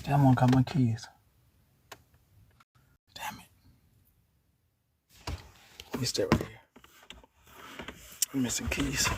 Damn, I got my keys. Damn it. Let me stay right here. I'm missing keys.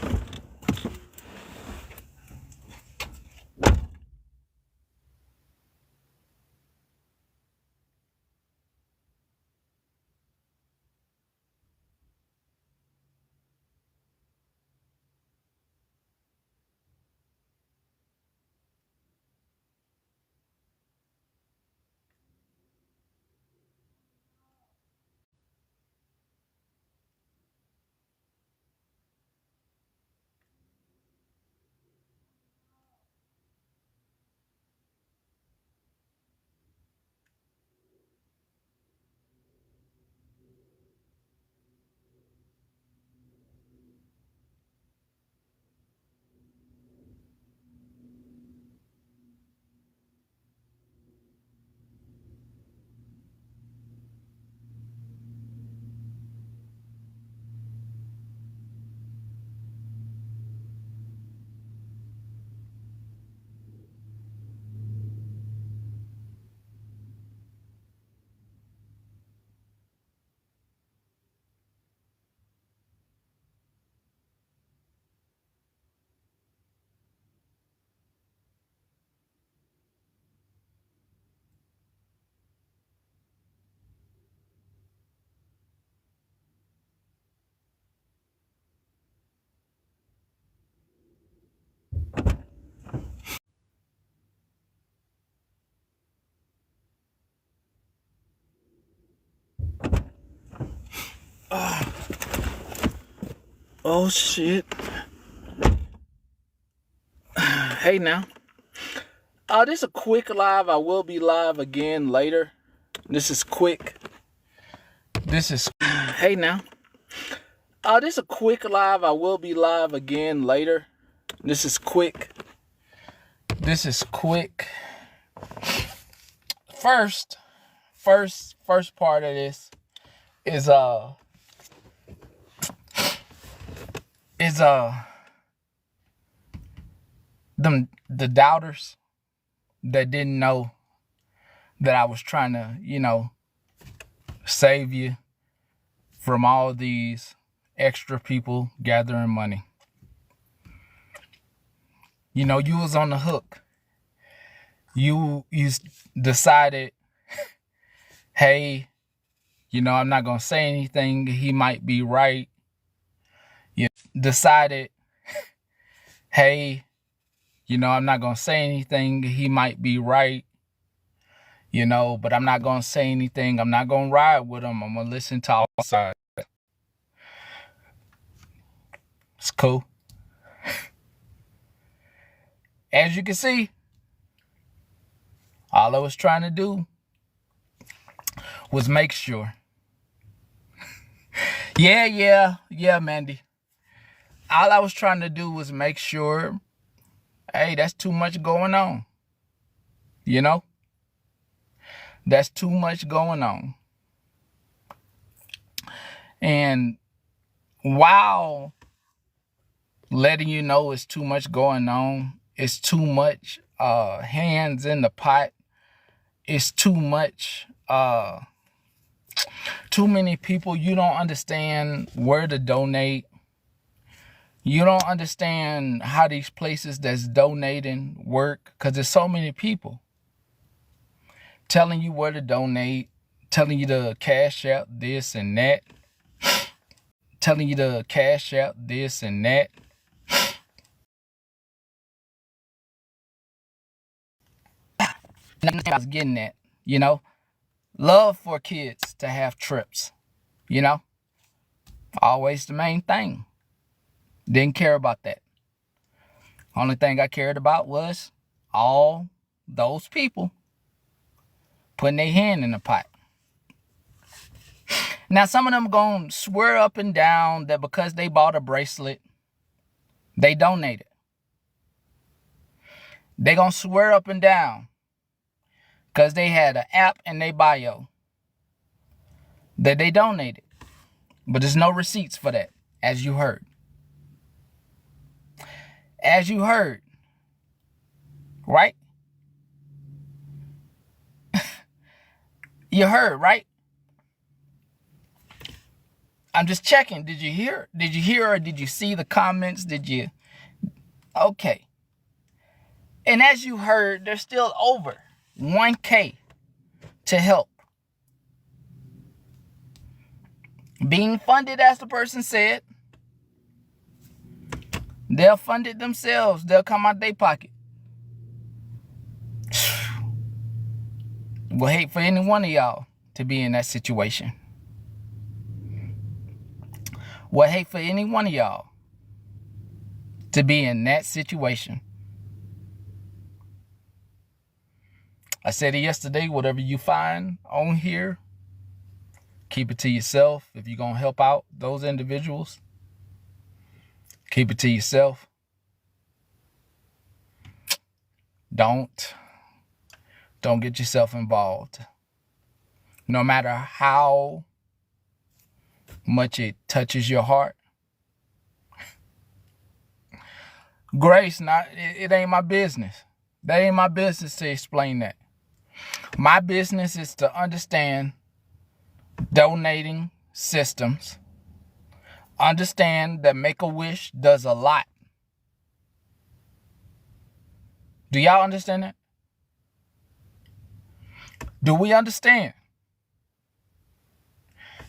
Oh, shit. Hey, now. This is a quick live. I will be live again later. This is quick. Hey, now. This is a quick live. I will be live again later. This is quick. First part of this is the doubters that didn't know that I was trying to, save you from all these extra people gathering money. You was on the hook. You decided, hey, I'm not going to say anything. He might be right. You decided, hey, I'm not going to say anything. He might be right. But I'm not going to say anything. I'm not going to ride with him. I'm going to listen to all sides. It's cool. As you can see, all I was trying to do was make sure. Yeah, Mandy. All I was trying to do was make sure, hey, that's too much going on. That's too much going on. And while letting you know it's too much going on, it's too much hands in the pot, it's too much, too many people. You don't understand where to donate. You don't understand how these places that's donating work, because there's so many people telling you where to donate, telling you to cash out this and that, telling you to cash out this and that. I was getting at, love for kids to have trips, always the main thing. Didn't care about that. Only thing I cared about was all those people putting their hand in the pot. Now, some of them going to swear up and down that because they bought a bracelet, they donated. They going to swear up and down because they had an app in their bio that they donated. But there's no receipts for that, as you heard. Right? You heard, right? I'm just checking. Did you hear? Did you hear or did you see the comments? Did you? Okay. And as you heard, there's still over 1K to help. Being funded, as the person said. They'll fund it themselves. They'll come out their pocket. Would hate for any one of y'all to be in that situation. Would hate for any one of y'all to be in that situation. I said it yesterday, whatever you find on here, keep it to yourself. If you're going to help out those individuals, keep it to yourself. Don't get yourself involved. No matter how much it touches your heart. Grace, it ain't my business. That ain't my business to explain that. My business is to understand donating systems. Understand that Make-A-Wish does a lot. Do y'all understand that? Do we understand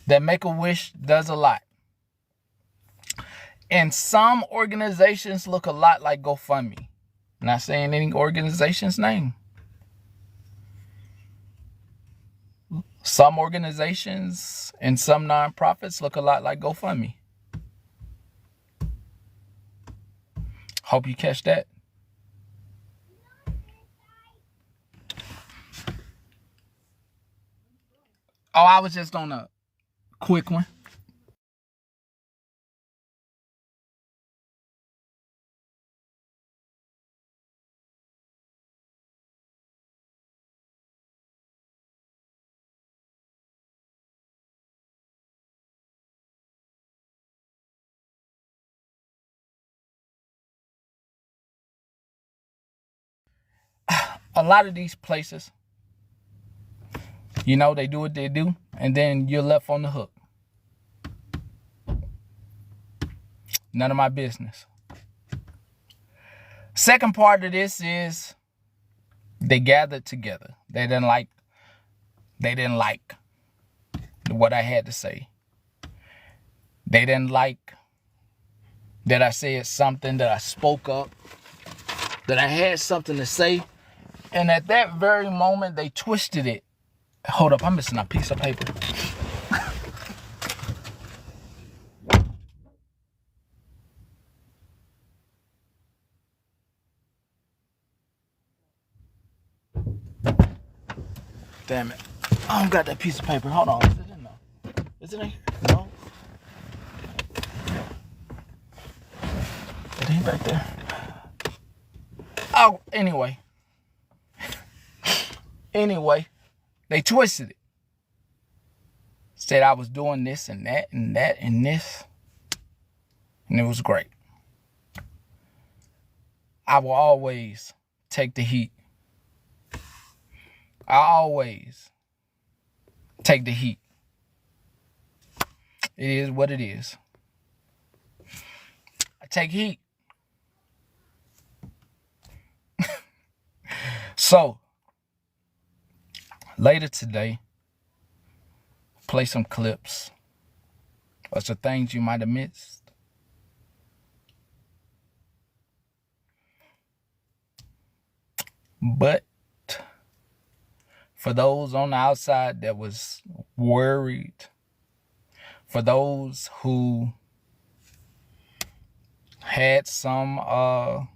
that Make-A-Wish does a lot? And some organizations look a lot like GoFundMe. Not saying any organization's name. Some organizations and some nonprofits look a lot like GoFundMe. Hope you catch that. Oh, I was just on a quick one. A lot of these places, you know, they do what they do, and then you're left on the hook. None of my business. Second part of this is they gathered together. They didn't like what I had to say. They didn't like that I said something, that I spoke up, that I had something to say. And at that very moment, they twisted it. Hold up, I'm missing a piece of paper. Damn it. I don't got that piece of paper. Hold on. Is it in there? Is it in here? No. It ain't right there. Oh, anyway. They twisted it. Said I was doing this and that and that and this. And it was great. I will always take the heat. I always take the heat. It is what it is. I take heat. So, later today, play some clips of some things you might have missed. But for those on the outside that was worried, for those who had some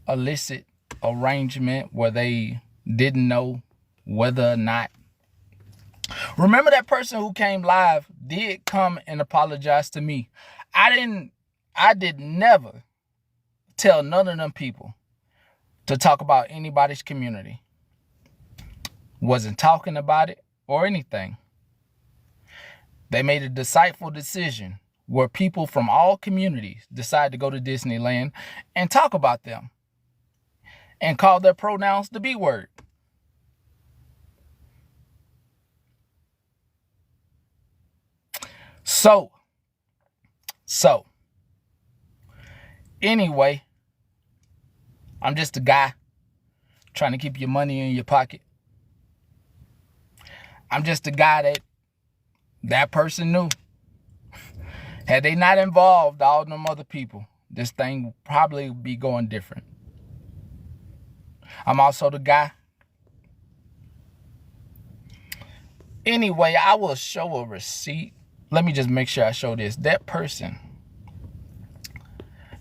illicit arrangement where they didn't know whether or not. Remember that person who came live did come and apologize to me. I did never tell none of them people to talk about anybody's community. Wasn't talking about it or anything. They made a decisive decision where people from all communities decide to go to Disneyland and talk about them and call their pronouns the B word. So, anyway, I'm just a guy trying to keep your money in your pocket. I'm just a guy that person knew. Had they not involved all them other people, this thing would probably be going different. I'm also the guy. Anyway, I will show a receipt. Let me just make sure I show this. That person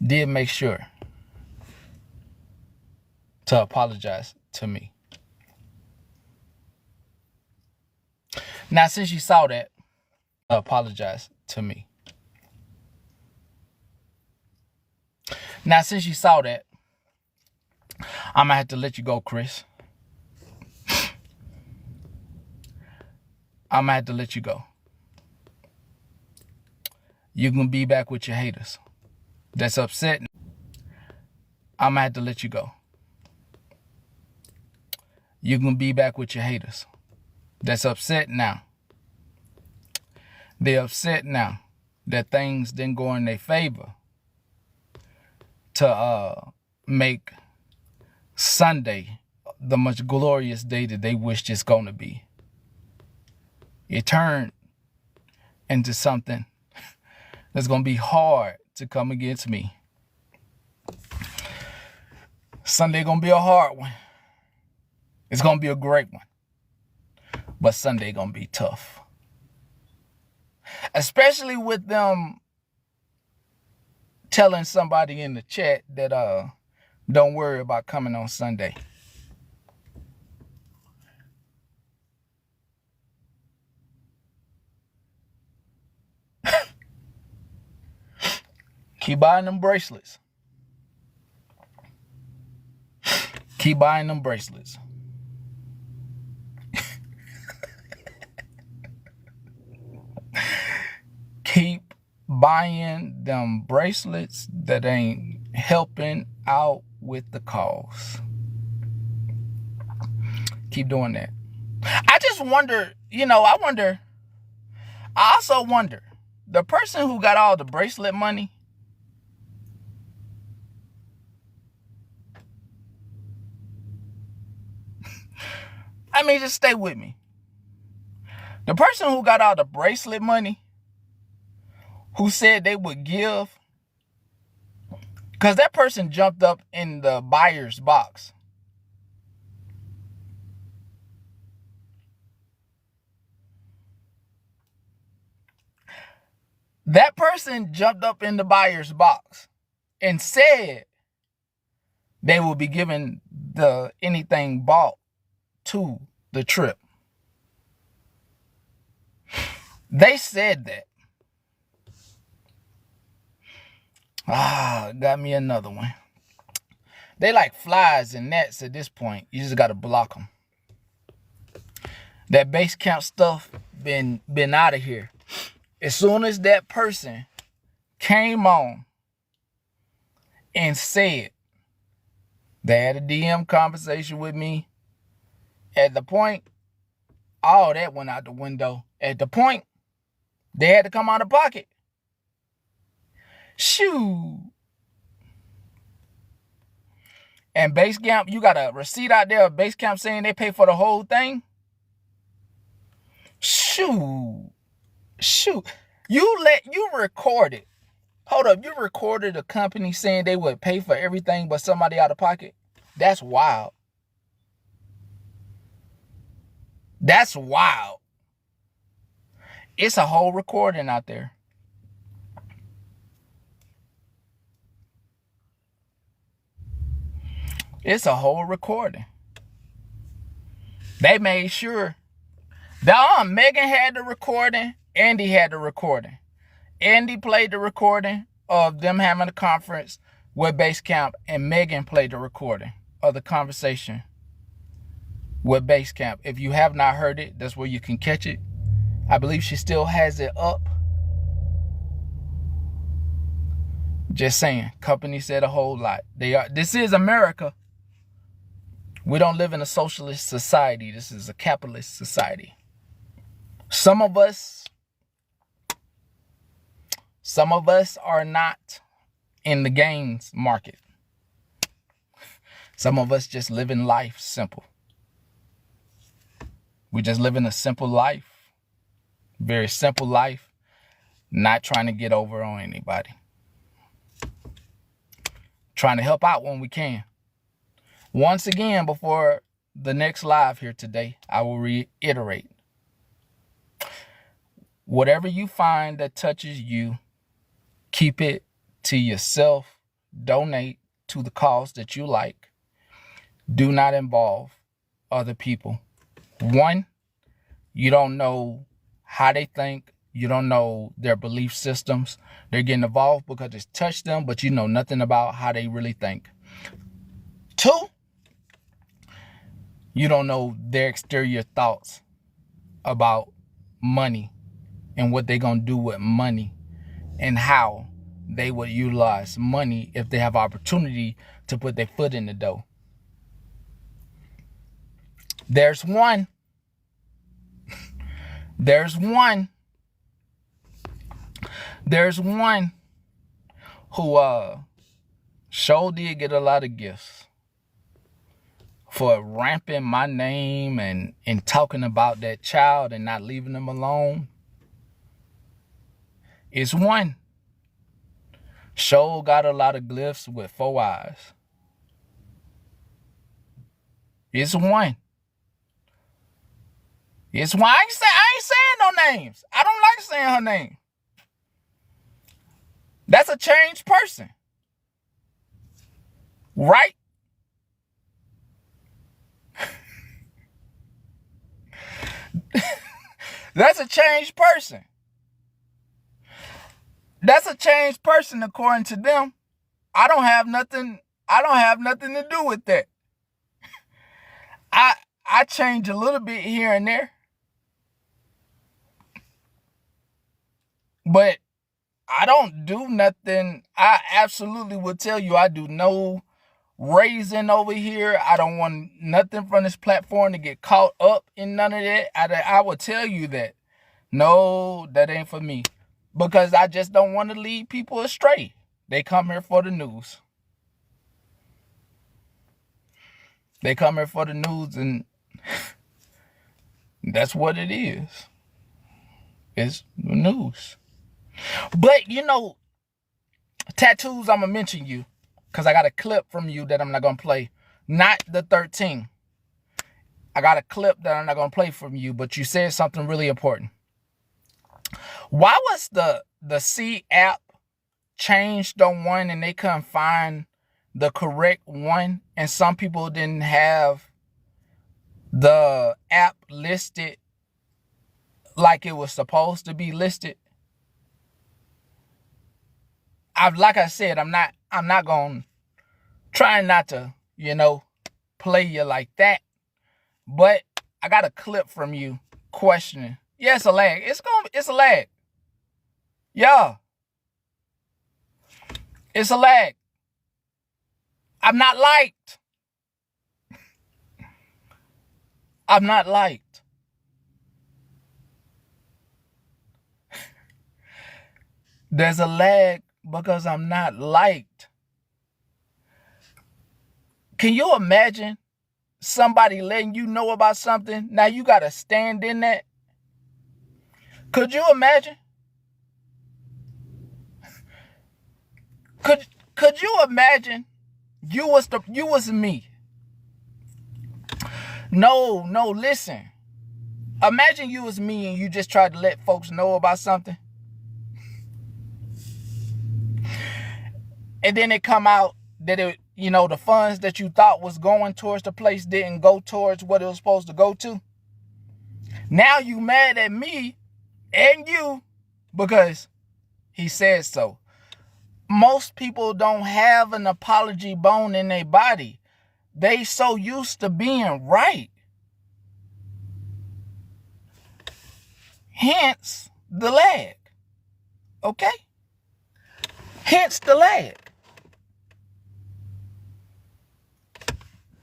did make sure to apologize to me. Now, since you saw that, apologize to me. Now, since you saw that, I'm going to have to let you go, Chris. I'm going to have to let you go. You can be back with your haters. That's upsetting. I'm going to have to let you go. You can be back with your haters. That's upset now. They're upset now that things didn't go in their favor to make Sunday the much glorious day that they wished it's going to be. It turned into something that's going to be hard to come against me. Sunday going to be a hard one. It's going to be a great one. But Sunday going to be tough. Especially with them telling somebody in the chat that don't worry about coming on Sunday. Keep buying them bracelets. Keep buying them bracelets. Keep buying them bracelets that ain't helping out with the cause. Keep doing that. I just wonder, I also wonder, the person who got all the bracelet money, just stay with me. The person who got all the bracelet money, who said they would give, because that person jumped up in the buyer's box. That person jumped up in the buyer's box and said they will be giving the anything bought to the trip. They said that. Got me another one. They like flies and gnats at this point. You just got to block them. That base camp stuff been out of here. As soon as that person came on and said they had a DM conversation with me, at the point, all that went out the window. At the point, they had to come out of pocket. Shoo. And base camp, you got a receipt out there of base camp saying they pay for the whole thing? Shoo. You recorded. Hold up, you recorded a company saying they would pay for everything but somebody out of pocket? That's wild. That's wild. It's a whole recording out there. It's a whole recording. They made sure. Megan had the recording. Andy had the recording. Andy played the recording of them having a conference with Base Camp, and Megan played the recording of the conversation with Base Camp. If you have not heard it, that's where you can catch it. I believe she still has it up. Just saying, company said a whole lot. This is America. We don't live in a socialist society. This is a capitalist society. Some of us Some of us are not in the games market. Some of us just living life simple. We just living a simple life, very simple life, not trying to get over on anybody. Trying to help out when we can. Once again, before the next live here today, I will reiterate. Whatever you find that touches you, keep it to yourself. Donate to the cause that you like. Do not involve other people. One, you don't know how they think. You don't know their belief systems. They're getting involved because it's touched them, but you know nothing about how they really think. Two, you don't know their exterior thoughts about money and what they're going to do with money and how they would utilize money if they have opportunity to put their foot in the door. There's one who sure did get a lot of gifts for ramping my name and talking about that child and not leaving them alone. It's one. Sure got a lot of glyphs with 4 eyes. It's one. It's one. I ain't saying no names. I don't like saying her name. That's a changed person. Right? That's a changed person. That's a changed person according to them. I don't have nothing to do with that. I change a little bit here and there. But I don't do nothing. I absolutely would tell you I do no raising over here. I don't want nothing from this platform to get caught up in none of that. I will tell you that. No, that ain't for me. Because I just don't want to lead people astray. They come here for the news. They come here for the news, and that's what it is. It's the news. But, you know, tattoos, I'm going to mention you. Because I got a clip from you that I'm not going to play. Not the 13. I got a clip that I'm not going to play from you, but you said something really important. Why was the C app changed on one and they couldn't find the correct one, and some people didn't have the app listed like it was supposed to be listed? Like I said, I'm not going to try not to, play you like that. But I got a clip from you questioning. Yeah, it's a lag. It's a lag. Yeah. It's a lag. I'm not liked. I'm not liked. There's a lag because I'm not liked. Can you imagine somebody letting you know about something? Now you got to stand in that. Could you imagine? Could you imagine you was me? No, listen. Imagine you was me and you just tried to let folks know about something. And then it come out that the funds that you thought was going towards the place didn't go towards what it was supposed to go to. Now you mad at me and you because he said so. Most people don't have an apology bone in their body. They so used to being right. Hence the lag. Okay? Hence the lag.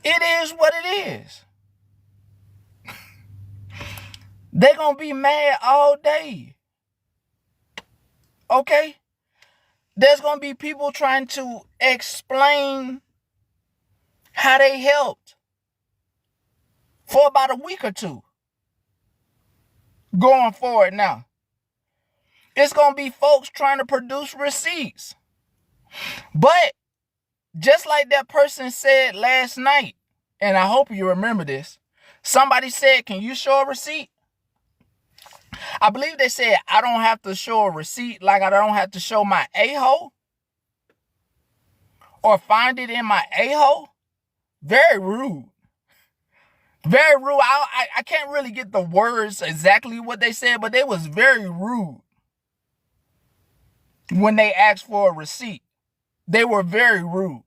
It is what it is. They're going to be mad all day. Okay? There's going to be people trying to explain how they helped for about a week or two. Going forward now, it's going to be folks trying to produce receipts. But just like that person said last night, and I hope you remember this, somebody said, can you show a receipt? I believe they said, I don't have to show a receipt, like I don't have to show my a-hole or find it in my a-hole. Very rude. Very rude. I can't really get the words exactly what they said, but they was very rude when they asked for a receipt. They were very rude.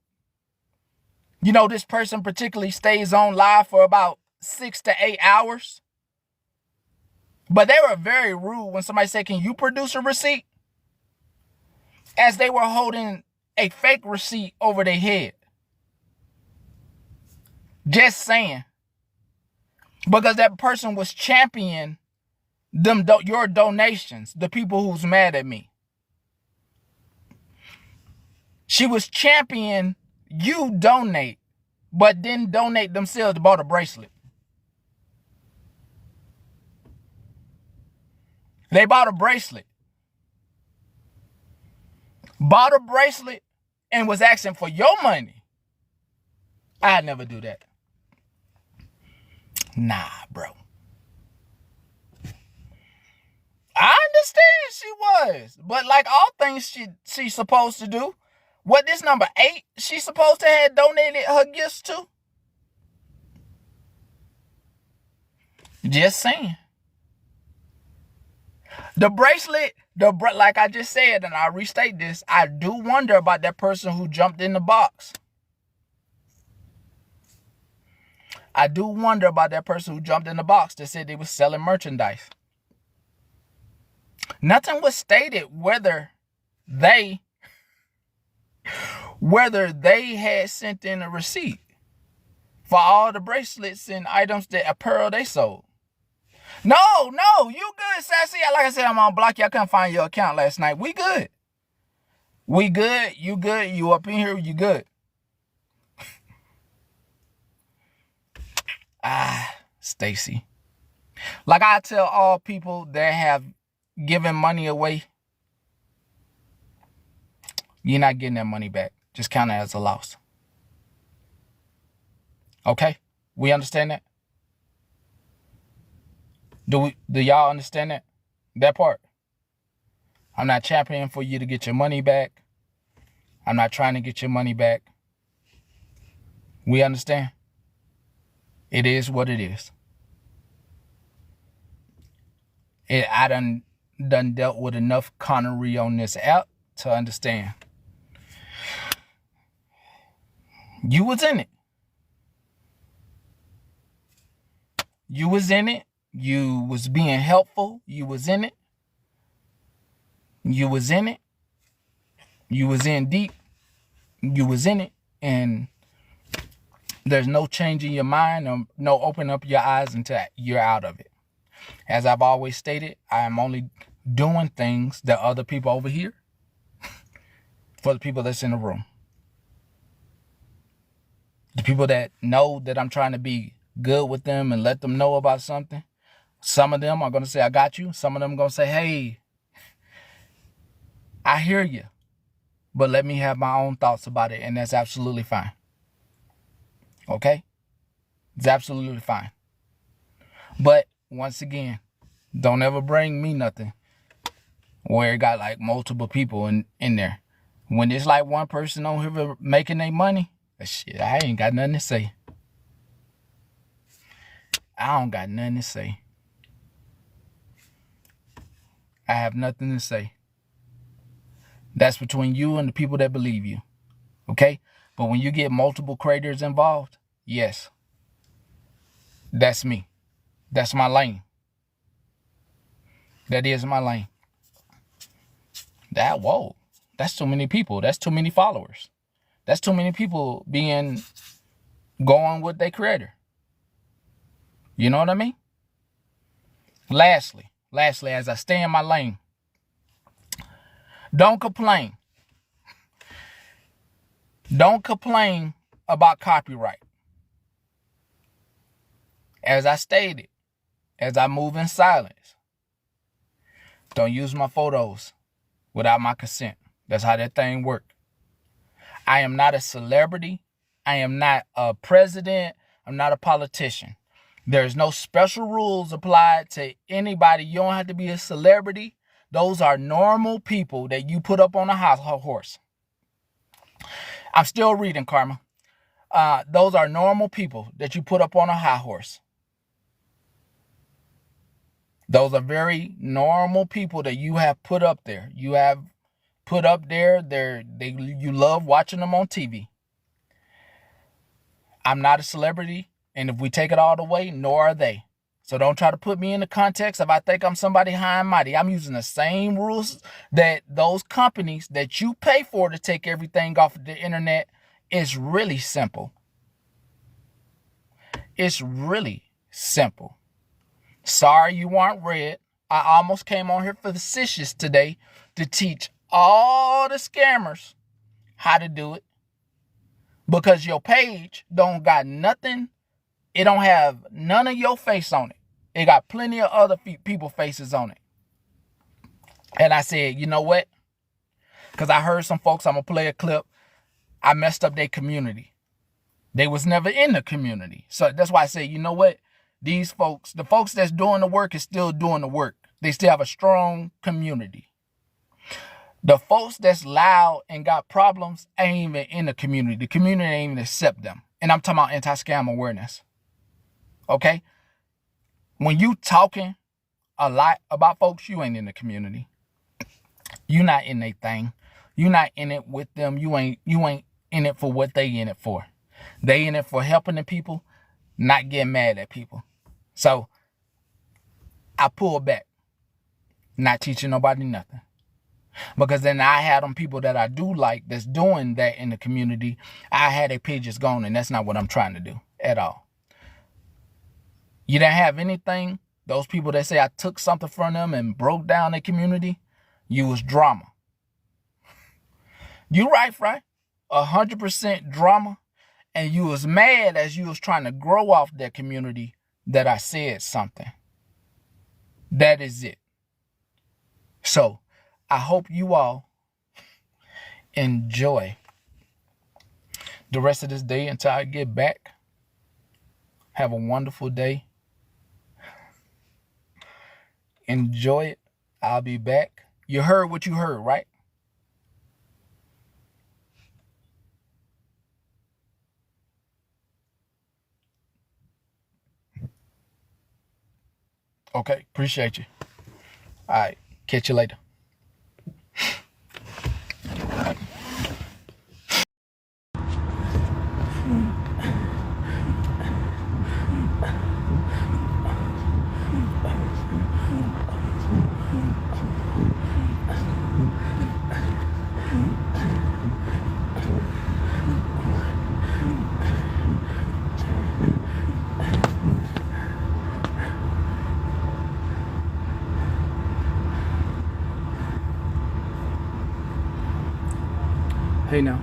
You know, this person particularly stays on live for about 6 to 8 hours. But they were very rude when somebody said, can you produce a receipt? As they were holding a fake receipt over their head. Just saying. Because that person was championing your donations, the people who's mad at me. She was championing you donate, but didn't donate themselves, bought a bracelet. They bought a bracelet. Bought a bracelet and was asking for your money. I'd never do that. Nah, bro. I understand she was. But like all things she's supposed to do, what this number 8 she's supposed to have donated her gifts to? Just saying. The bracelet, like I just said, and I restate this, I do wonder about that person who jumped in the box. I do wonder about that person who jumped in the box that said they was selling merchandise. Nothing was stated whether they had sent in a receipt for all the bracelets and items, that apparel they sold. No, you good, Sassy. Like I said, I'm on block you. I couldn't find your account last night. We good. We good. You good. You up in here. You good. Stacy. Like I tell all people that have given money away, you're not getting that money back. Just count it as a loss. Okay? We understand that? Do y'all understand that? That part? I'm not championing for you to get your money back. I'm not trying to get your money back. We understand? It is what it is. I done dealt with enough connery on this app to understand. You was in it. You was in it. You was being helpful. You was in it. You was in it. You was in deep. You was in it. And there's no change in your mind or no open up your eyes until you're out of it. As I've always stated, I am only doing things that other people over here for the people that's in the room. The people that know that I'm trying to be good with them and let them know about something. Some of them are going to say, I got you. Some of them are going to say, hey, I hear you, but let me have my own thoughts about it. And that's absolutely fine. Okay? It's absolutely fine. But once again, don't ever bring me nothing where it got like multiple people in there. When it's like one person on here making their money, shit, I ain't got nothing to say. I don't got nothing to say. I have nothing to say. That's between you and the people that believe you. Okay? But when you get multiple creators involved, yes. That's me. That's my lane. That is my lane. Whoa. That's too many people. That's too many followers. That's too many people going with their creator. You know what I mean? Lastly, as I stay in my lane, don't complain Don't complain about copyright. As I stated, as I move in silence, don't use my photos without my consent. That's how that thing works. I am not a celebrity. I am not a president. I'm not a politician. There's no special rules applied to anybody. You don't have to be a celebrity. Those are normal people that you put up on a high horse. I'm still reading, Karma. Those are normal people that you put up on a high horse. Those are very normal people that you have put up there. You have put up there. You love watching them on TV. I'm not a celebrity, and if we take it all the way, nor are they. So don't try to put me in the context if I think I'm somebody high and mighty. I'm using the same rules that those companies that you pay for to take everything off of the internet. It's really simple. It's really simple. Sorry you weren't read. I almost came on here facetious today to teach all the scammers how to do it. Because your page don't got nothing. It don't have none of your face on it. It got plenty of other people's faces on it. And I said, you know what? Because I heard some folks, I'm going to play a clip. I messed up their community. They was never in the community. So that's why I say, you know what? These folks, the folks that's doing the work is still doing the work. They still have a strong community. The folks that's loud and got problems ain't even in the community. The community ain't even accept them. And I'm talking about anti-scam awareness. Okay? When you talking a lot about folks, you ain't in the community. You not in their thing. You not in it with them. You ain't in it for what they in it for. They in it for helping the people, not getting mad at people. So I pull back, not teaching nobody nothing. Because then I had them people that I do like that's doing that in the community. I had their pages gone, and that's not what I'm trying to do at all. You didn't have anything. Those people that say I took something from them and broke down their community, you was drama. You right, 100% drama. And you was mad as you was trying to grow off that community that I said something. That is it. So I hope you all enjoy the rest of this day until I get back. Have a wonderful day. Enjoy it. I'll be back. You heard what you heard, right? Okay, appreciate you. All right, catch you later. Hey now.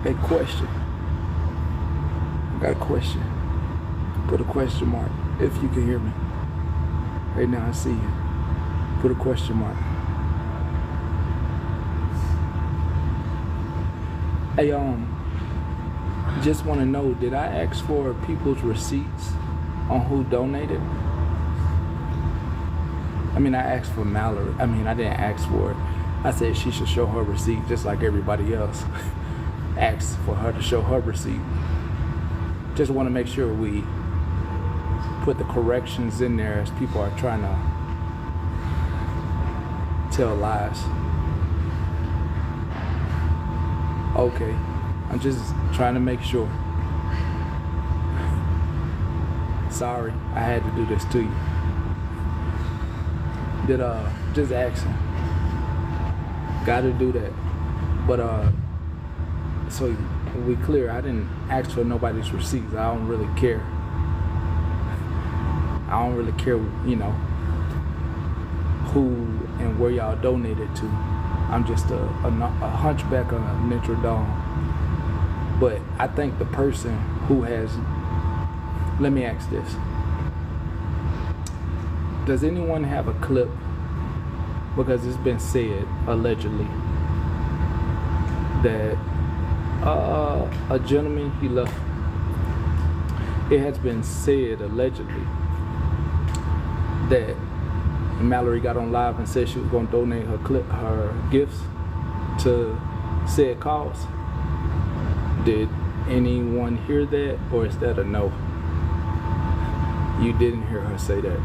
Hey, question. I got a question. Put a question mark if you can hear me. Right now I see you. Put a question mark. Hey, just want to know, did I ask for people's receipts on who donated? I mean, I asked for Mallory. I mean, I didn't ask for it. I said she should show her receipt just like everybody else. Asked for her to show her receipt. Just want to make sure we put the corrections in there as people are trying to tell lies. Okay, I'm just trying to make sure. Sorry, I had to do this to you. Just asking. Gotta do that. But so we clear, I didn't ask for nobody's receipts. I don't really care. I don't really care, you know, who and and where y'all donated to. I'm just a hunchback on a Notre Dame. But I think the person who has, let me ask this. Does anyone have a clip? Because it's been said, allegedly, that a gentleman, he left. It has been said, allegedly, that Mallory got on live and said she was going to donate her gifts to said cause. Did anyone hear that, or is that a no? You didn't hear her say that.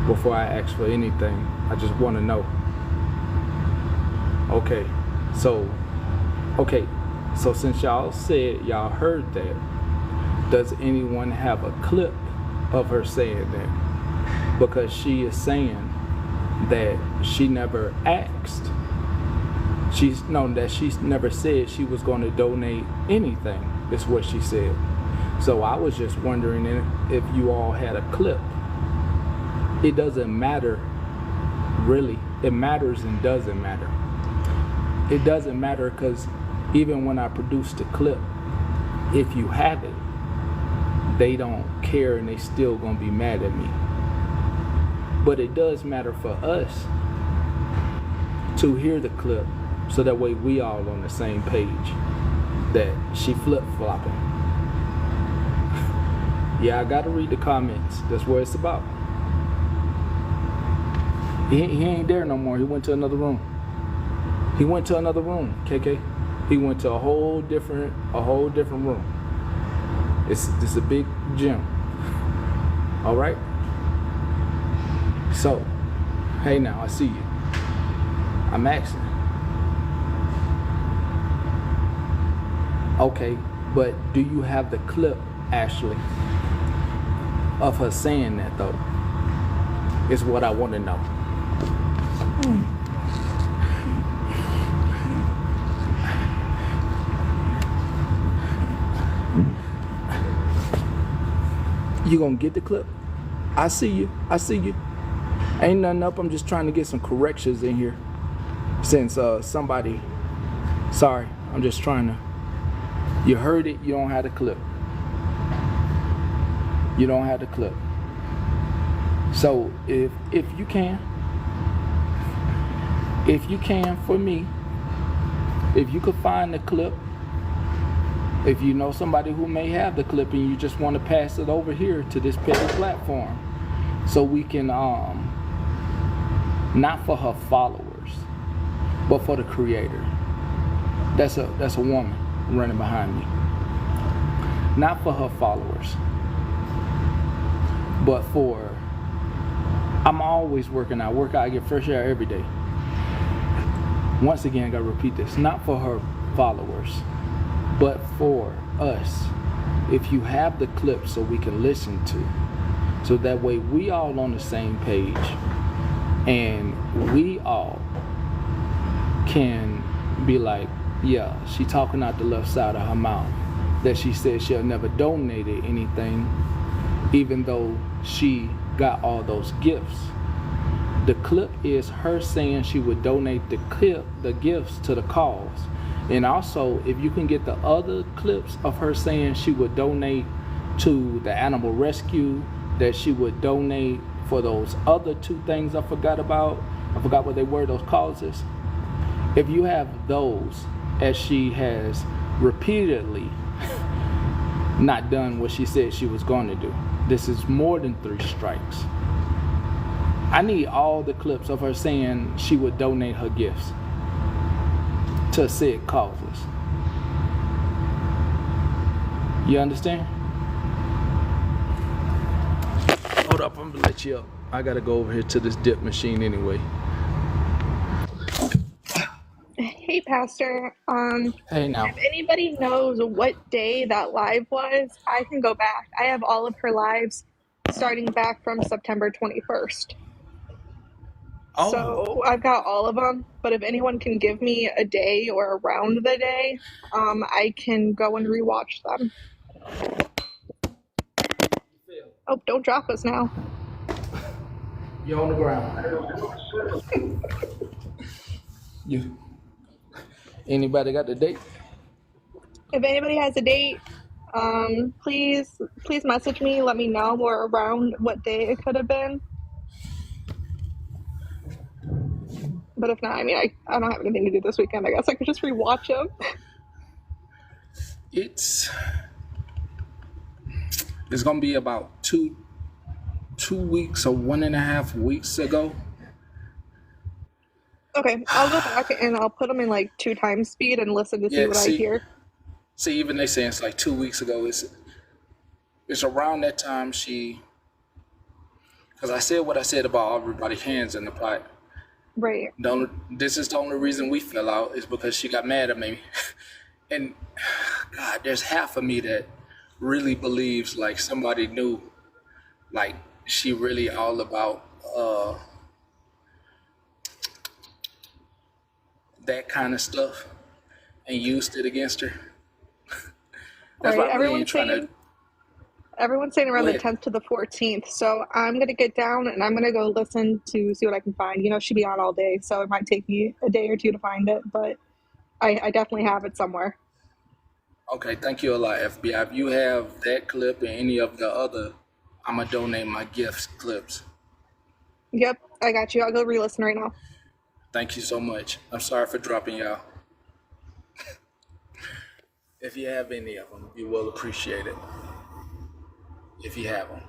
Before I ask for anything, I just want to know. Okay, so since y'all said y'all heard that, does anyone have a clip of her saying that? Because she is saying that she never asked. That she's never said she was going to donate anything, is what she said. So I was just wondering if you all had a clip. It doesn't matter, really. It matters and doesn't matter. It doesn't matter because even when I produce the clip, if you have it, they don't care and they still gonna be mad at me. But it does matter for us to hear the clip so that way we all on the same page that she flip-flopping. Yeah, I gotta read the comments. That's what it's about. He ain't there no more. He went to another room. He went to another room, KK. He went to a whole different room. It's a big gym. All right? So, hey now, I see you. I'm asking. Okay, but do you have the clip, Ashley, of her saying that though? Is what I want to know. You gonna get the clip? I see you. Ain't nothing up. I'm just trying to get some corrections in here. Since somebody, sorry, I'm just trying to. You heard it. You don't have the clip. You don't have the clip. So if you can for me, if you could find the clip, if you know somebody who may have the clip and you just want to pass it over here to this petty platform, so we can not for her followers, but for the creator. That's a woman running behind me. Not for her followers, but for. I'm always working out. I get fresh air every day. Once again, I gotta repeat this. Not for her followers, but for us. If you have the clip so we can listen to, so that way we all on the same page and we all can be like, yeah, she talking out the left side of her mouth, that she said she'll never donated anything, even though she got all those gifts. The clip is her saying she would donate the gifts to the cause. And also, if you can get the other clips of her saying she would donate to the animal rescue, that she would donate for those other two things I forgot what they were, those causes. If you have those, as she has repeatedly not done what she said she was going to do. This is more than 3 strikes. I need all the clips of her saying she would donate her gifts to said causes. You understand? Hold up, I'm gonna let you up. I gotta go over here to this dip machine anyway. Hey, Pastor. Hey now. If anybody knows what day that live was, I can go back. I have all of her lives starting back from September 21st. Oh. So I've got all of them, but if anyone can give me a day or around the day, I can go and rewatch them. Oh, don't drop us now. You're on the ground. You. Anybody got the date? If anybody has a date, please message me. Let me know more around what day it could have been. But if not, I mean, I don't have anything to do this weekend. I guess I could just rewatch them. It's it's gonna be about 2 weeks or 1.5 weeks ago. Okay, I'll go back and I'll put them in like 2 times speed and listen to see Yeah, what I hear. see, even they saying it's like 2 weeks ago. It's around that time because I said what I said about everybody hands in the pot. Right. This is the only reason we fell out is because she got mad at me. And God, there's half of me that really believes like somebody knew, like she really all about that kind of stuff and used it against her. That's why Right. I really ain't trying to. Everyone's saying Go around the ahead. 10th to the 14th. So I'm gonna get down and I'm gonna go listen to see what I can find. You know, she'll be on all day, so it might take me a day or two to find it, but I definitely have it somewhere. Okay, thank you a lot, FBI. If you have that clip and any of the other, I'm gonna donate my gifts clips. Yep, I got you. I'll go re-listen right now. Thank you so much. I'm sorry for dropping y'all. If you have any of them, you will appreciate it. If you have them,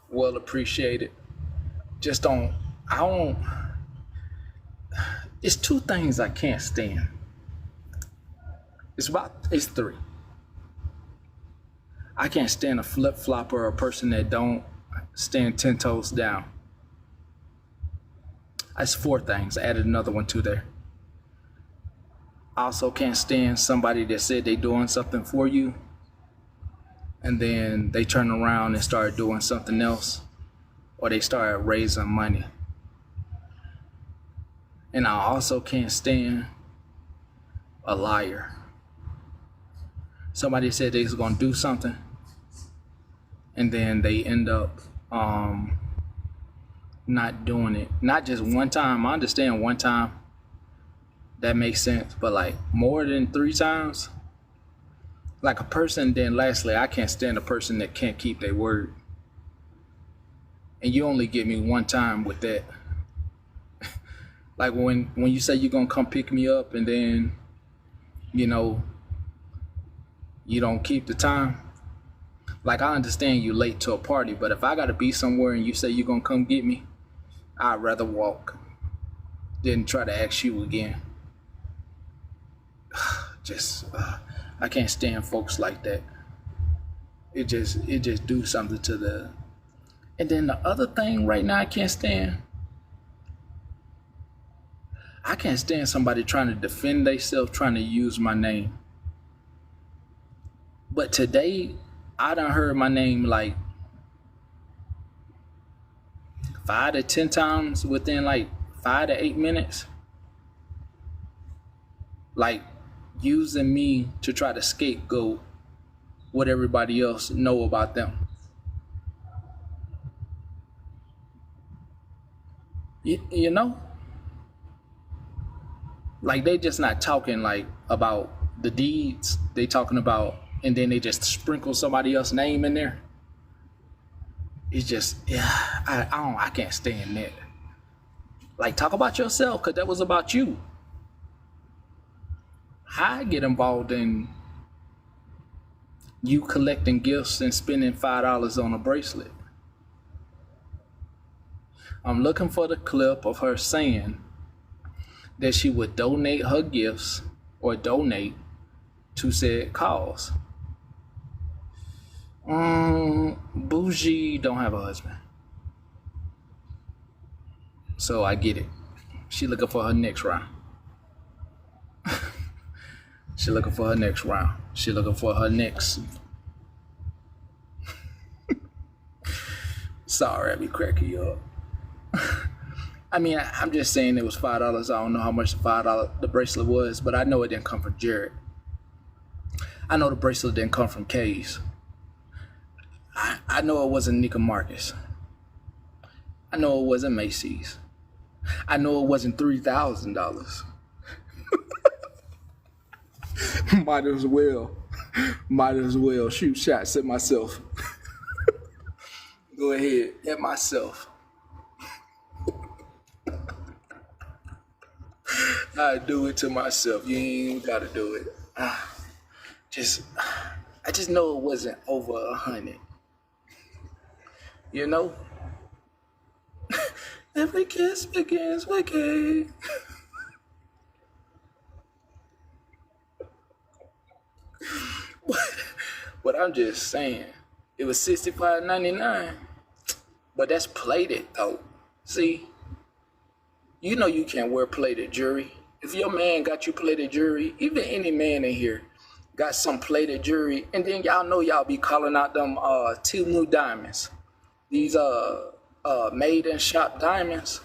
will appreciate it. Just don't. I don't. It's two things I can't stand. It's three. I can't stand a flip flopper or a person that don't stand 10 toes down. That's four things. I added another one to there. I also can't stand somebody that said they doing something for you and then they turn around and start doing something else or they start raising money. And I also can't stand a liar. Somebody said they was gonna do something and then they end up not doing it. Not just one time. I understand one time, that makes sense, but like more than 3 times, like a person. Then lastly, I can't stand a person that can't keep their word, and you only get me one time with that. Like when you say you're gonna come pick me up and then you know you don't keep the time. Like I understand you late to a party, but if I gotta be somewhere and you say you're gonna come get me, I'd rather walk than try to ask you again. Just I can't stand folks like that. It just do something to the. And then the other thing right now I can't stand somebody trying to defend themselves, trying to use my name. But today I done heard my name like 5 to 10 times within like 5 to 8 minutes. Like using me to try to scapegoat what everybody else know about them. You know? Like they just not talking like about the deeds. They talking about and then they just sprinkle somebody else's name in there. It's just I can't stand that. Like talk about yourself because that was about you. I get involved in you collecting gifts and spending $5 on a bracelet. I'm looking for the clip of her saying that she would donate her gifts or donate to said cause. Bougie don't have a husband. So I get it. She looking for her next round. She looking for her next round. She looking for her next. Sorry, I be cracking you up. I mean, I'm just saying it was $5. I don't know how much the bracelet was, but I know it didn't come from Jared. I know the bracelet didn't come from Kay's. I know it wasn't Nika Marcus. I know it wasn't Macy's. I know it wasn't $3,000. Might as well. Might as well shoot shots at myself. Go ahead, at myself. I do it to myself. You ain't even gotta do it. Just, I just know it wasn't over 100. You know? Every kiss begins with K. But I'm just saying, it was $65.99. But that's plated though. See, you know you can't wear plated jewelry. If your man got you plated jewelry, even any man in here got some plated jewelry, and then y'all know y'all be calling out them T.AME.C diamonds. These made in shop diamonds.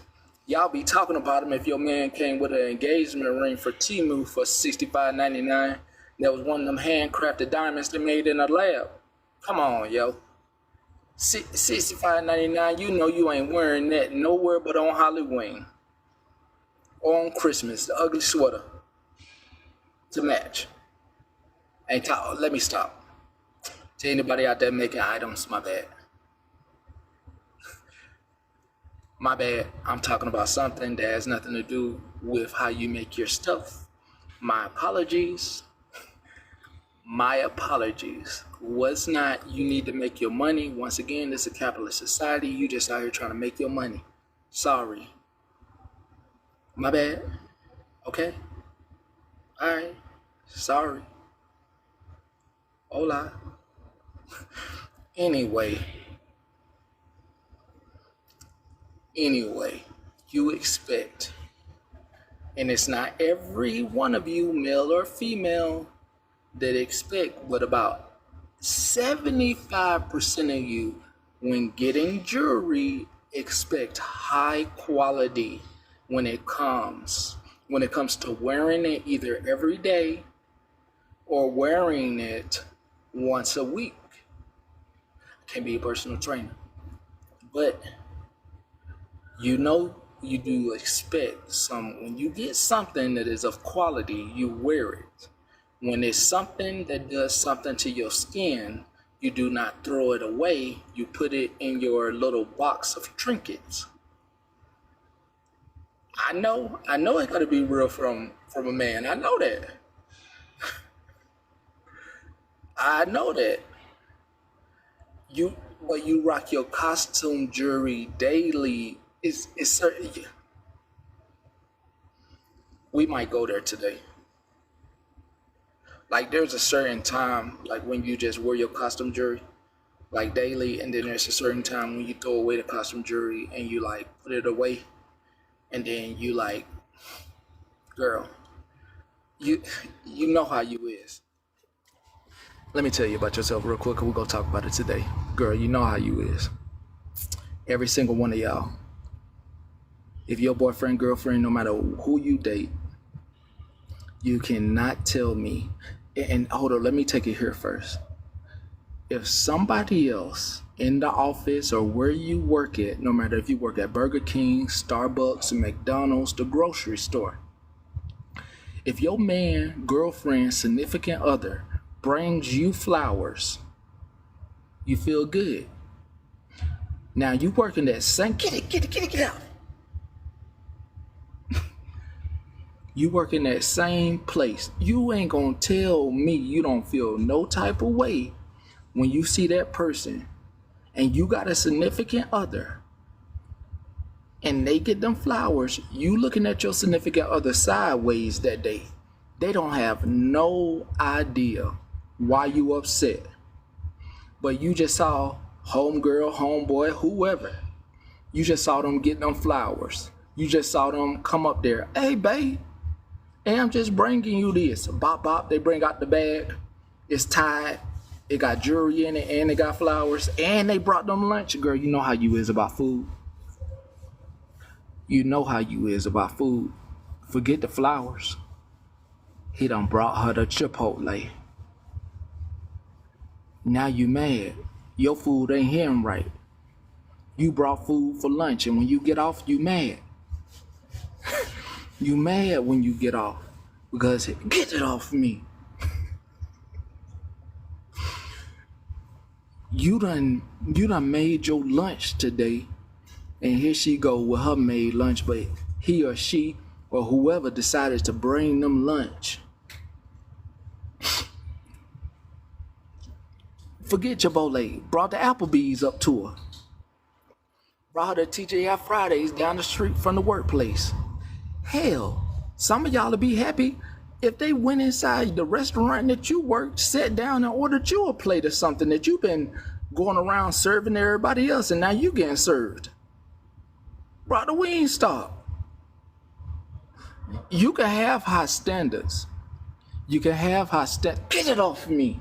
Y'all be talking about them if your man came with an engagement ring for T.AME.C for $65.99. That was one of them handcrafted diamonds they made in a lab. Come on, yo. $65.99, you know you ain't wearing that nowhere but on Halloween. Or on Christmas, the ugly sweater to match. Let me stop. To anybody out there making items, my bad. My bad, I'm talking about something that has nothing to do with how you make your stuff. My apologies. My apologies. Was not you need to make your money. Once again, this is a capitalist society. You just out here trying to make your money. Sorry. My bad. Okay? Alright. Sorry. Hola. Anyway, you expect, and it's not every one of you, male or female, that expect, but about 75% of you, when getting jewelry, expect high quality when it comes to wearing it either every day or wearing it once a week. Can be a personal trainer, but you know you do expect when you get something that is of quality, you wear it. When it's something that does something to your skin, you do not throw it away. You put it in your little box of trinkets. I know it gotta be real from a man. I know that. I know that. But you rock your costume jewelry daily. It's certain. We might go there today. Like there's a certain time, like when you just wear your costume jewelry, like daily, and then there's a certain time when you throw away the costume jewelry and you like put it away, and then you like, girl, you know how you is. Let me tell you about yourself real quick, and we're gonna talk about it today. Girl, you know how you is. Every single one of y'all. If your boyfriend, girlfriend, no matter who you date, you cannot tell me, and hold on, let me take it here first. If somebody else in the office or where you work at, no matter if you work at Burger King, Starbucks, McDonald's, the grocery store, if your man, girlfriend, significant other brings you flowers, you feel good. Now you working that same, get out. You work in that same place. You ain't gonna tell me you don't feel no type of way when you see that person and you got a significant other and they get them flowers. You looking at your significant other sideways that day. They don't have no idea why you upset. But you just saw homegirl, homeboy, whoever. You just saw them get them flowers. You just saw them come up there. Hey, babe. Hey, I'm just bringing you this. Bop, bop. They bring out the bag. It's tied. It got jewelry in it, and it got flowers. And they brought them lunch. Girl, you know how you is about food. You know how you is about food. Forget the flowers. He done brought her the Chipotle. Now you mad. Your food ain't hitting right. You brought food for lunch, and when you get off, you mad. You mad when you get off because get it off me. You done made your lunch today, and here she go with her made lunch, but he or she or whoever decided to bring them lunch. Forget Chipotle, brought the Applebee's up to her. Brought her to TGI Fridays down the street from the workplace. Hell, some of y'all will be happy if they went inside the restaurant that you worked, sat down and ordered you a plate of something that you've been going around serving everybody else, and now you getting served. Brought the Wingstop. You can have high standards. You can have high standards. Get it off me.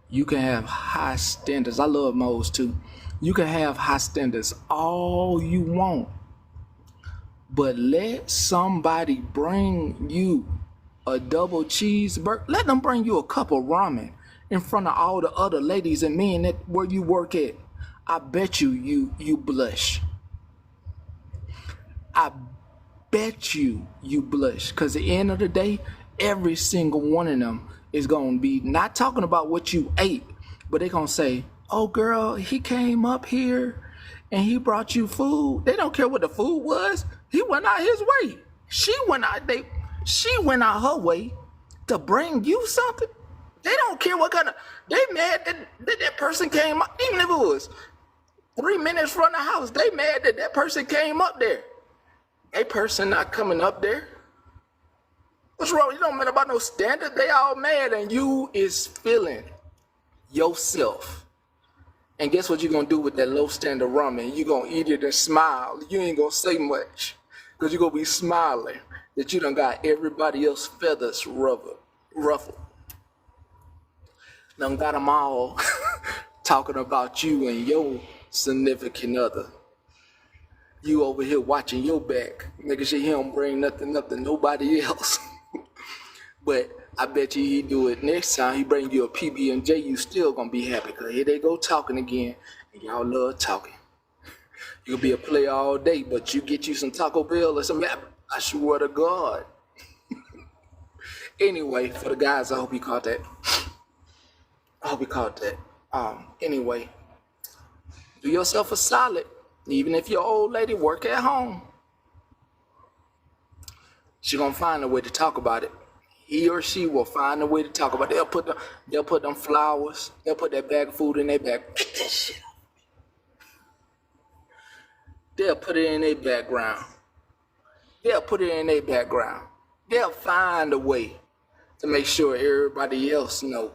You can have high standards. I love Mo's too. You can have high standards all you want. But let somebody bring you a double cheeseburger. Let them bring you a cup of ramen in front of all the other ladies and men that where you work at. I bet you blush. I bet you blush. Because at the end of the day, every single one of them is going to be not talking about what you ate, but they're going to say, oh girl, he came up here and he brought you food. They don't care what the food was. He went out his way. She went out her way to bring you something. They don't care what kind of, they mad that person came up, even if it was 3 minutes from the house, they mad that person came up there. A person not coming up there. What's wrong? You don't matter about no standard. They all mad and you is feeling yourself. And guess what you're going to do with that low standard ramen? You're going to eat it and smile. You ain't going to say much because you're going to be smiling that you done got everybody else's feathers ruffled. Done got them all talking about you and your significant other. You over here watching your back, making sure he don't bring nothing up to nobody else. But I bet you he do it next time. He bring you a PB&J, you still gonna be happy. Cause here they go talking again, and y'all love talking. You'll be a player all day, but you get you some Taco Bell or something. I swear to God. Anyway, for the guys, I hope you caught that. Anyway, do yourself a solid. Even if your old lady work at home, she gonna find a way to talk about it. He or she will find a way to talk about it. They'll put them flowers. They'll put that bag of food in their bag. Get that shit off. They'll put it in their background. They'll find a way to make sure everybody else know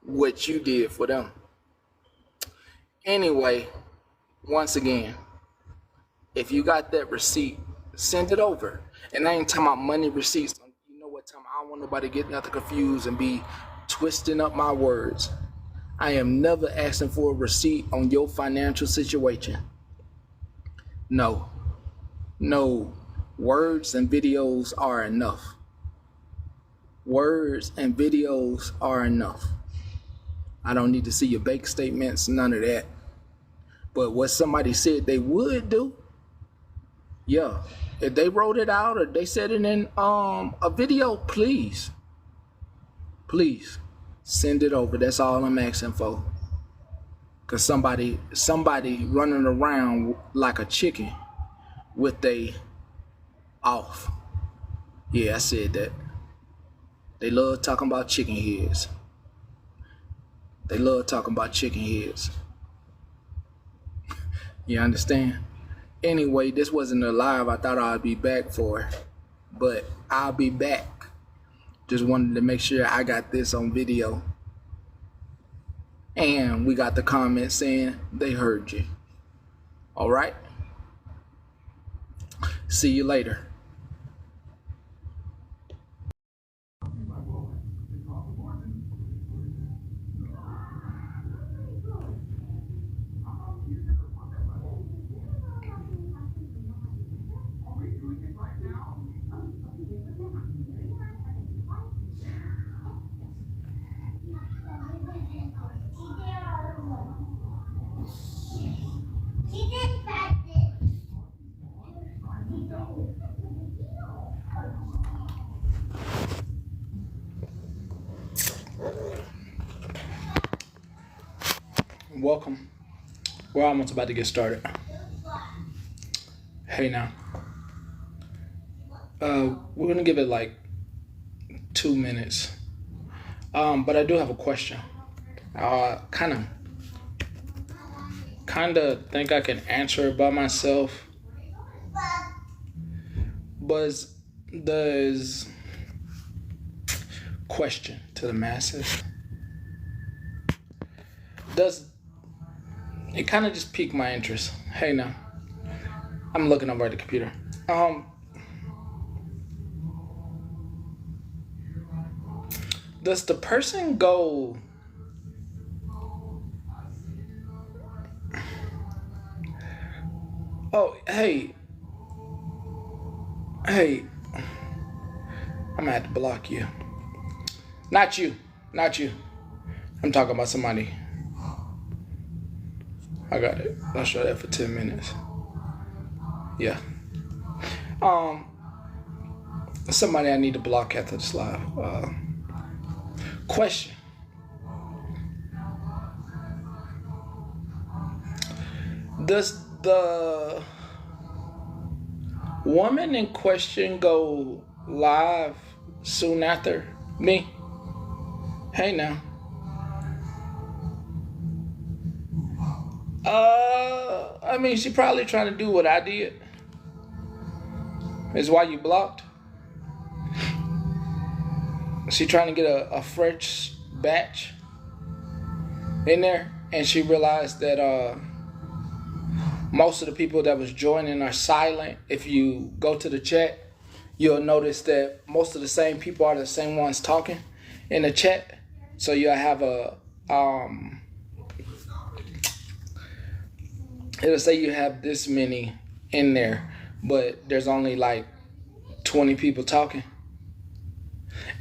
what you did for them. Anyway, once again, if you got that receipt, send it over. And I ain't talking about money receipts. You know what time? I don't want nobody to get nothing confused and be twisting up my words. I am never asking for a receipt on your financial situation. No. Words and videos are enough. I don't need to see your bank statements, none of that. But what somebody said they would do, yeah. If they wrote it out or they said it in a video, please send it over. That's all I'm asking for. Cause somebody running around like a chicken with they off. Yeah, I said that. They love talking about chicken heads. You understand? Anyway, this wasn't a live I thought I'd be back for, but I'll be back. Just wanted to make sure I got this on video. And we got the comments saying they heard you. All right? See you later. welcome. We're almost about to get started. Hey now. We're gonna give it like 2 minutes. But I do have a question. Kinda think I can answer it by myself. But does question to the masses. Does it kind of just piqued my interest? Hey now. I'm looking over at the computer. Does the person go oh hey I'm gonna have to block you. Not you. I'm talking about somebody. I got it. I'll show that for 10 minutes. Yeah. Somebody I need to block after this live. Question. Does the woman in question go live soon after me? Hey now. I mean, she probably trying to do what I did. Is why you blocked. She trying to get a fresh batch in there, and she realized that most of the people that was joining are silent. If you go to the chat, you'll notice that most of the same people are the same ones talking in the chat. So you'll have it'll say you have this many in there, but there's only like 20 people talking.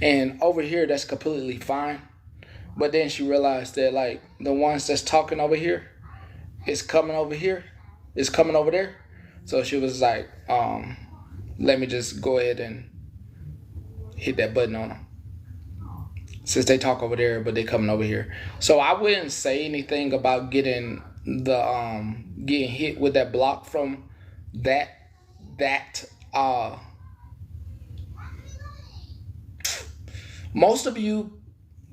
And over here, that's completely fine. But then she realized that like the ones that's talking over here is coming over here, is coming over there. So she was like, let me just go ahead and hit that button on them. Since they talk over there, but they coming over here. So I wouldn't say anything about getting hit with that block from that most of you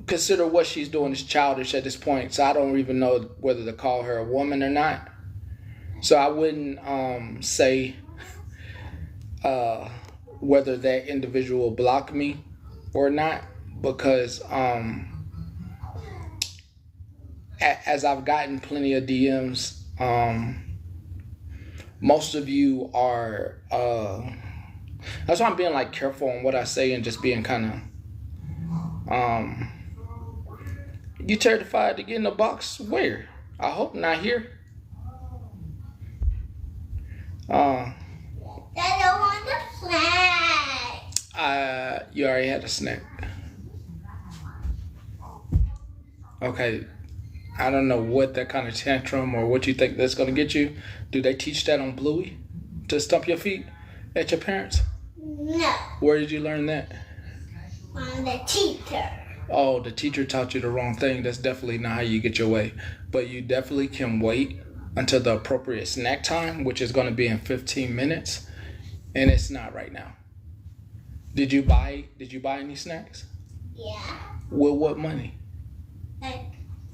consider what she's doing is childish at this point, so I don't even know whether to call her a woman or not. So I wouldn't say whether that individual blocked me or not, because as I've gotten plenty of DMs, most of you are that's why I'm being like careful on what I say and just being kind of you terrified to get in the box? Where? I hope not here. I don't want a snack. You already had a snack. Okay. I don't know what that kind of tantrum or what you think that's gonna get you. Do they teach that on Bluey? To stump your feet at your parents? No. Where did you learn that? From the teacher. Oh, the teacher taught you the wrong thing. That's definitely not how you get your way. But you definitely can wait until the appropriate snack time, which is going to be in 15 minutes. And it's not right now. Did you buy any snacks? Yeah. With what money? Like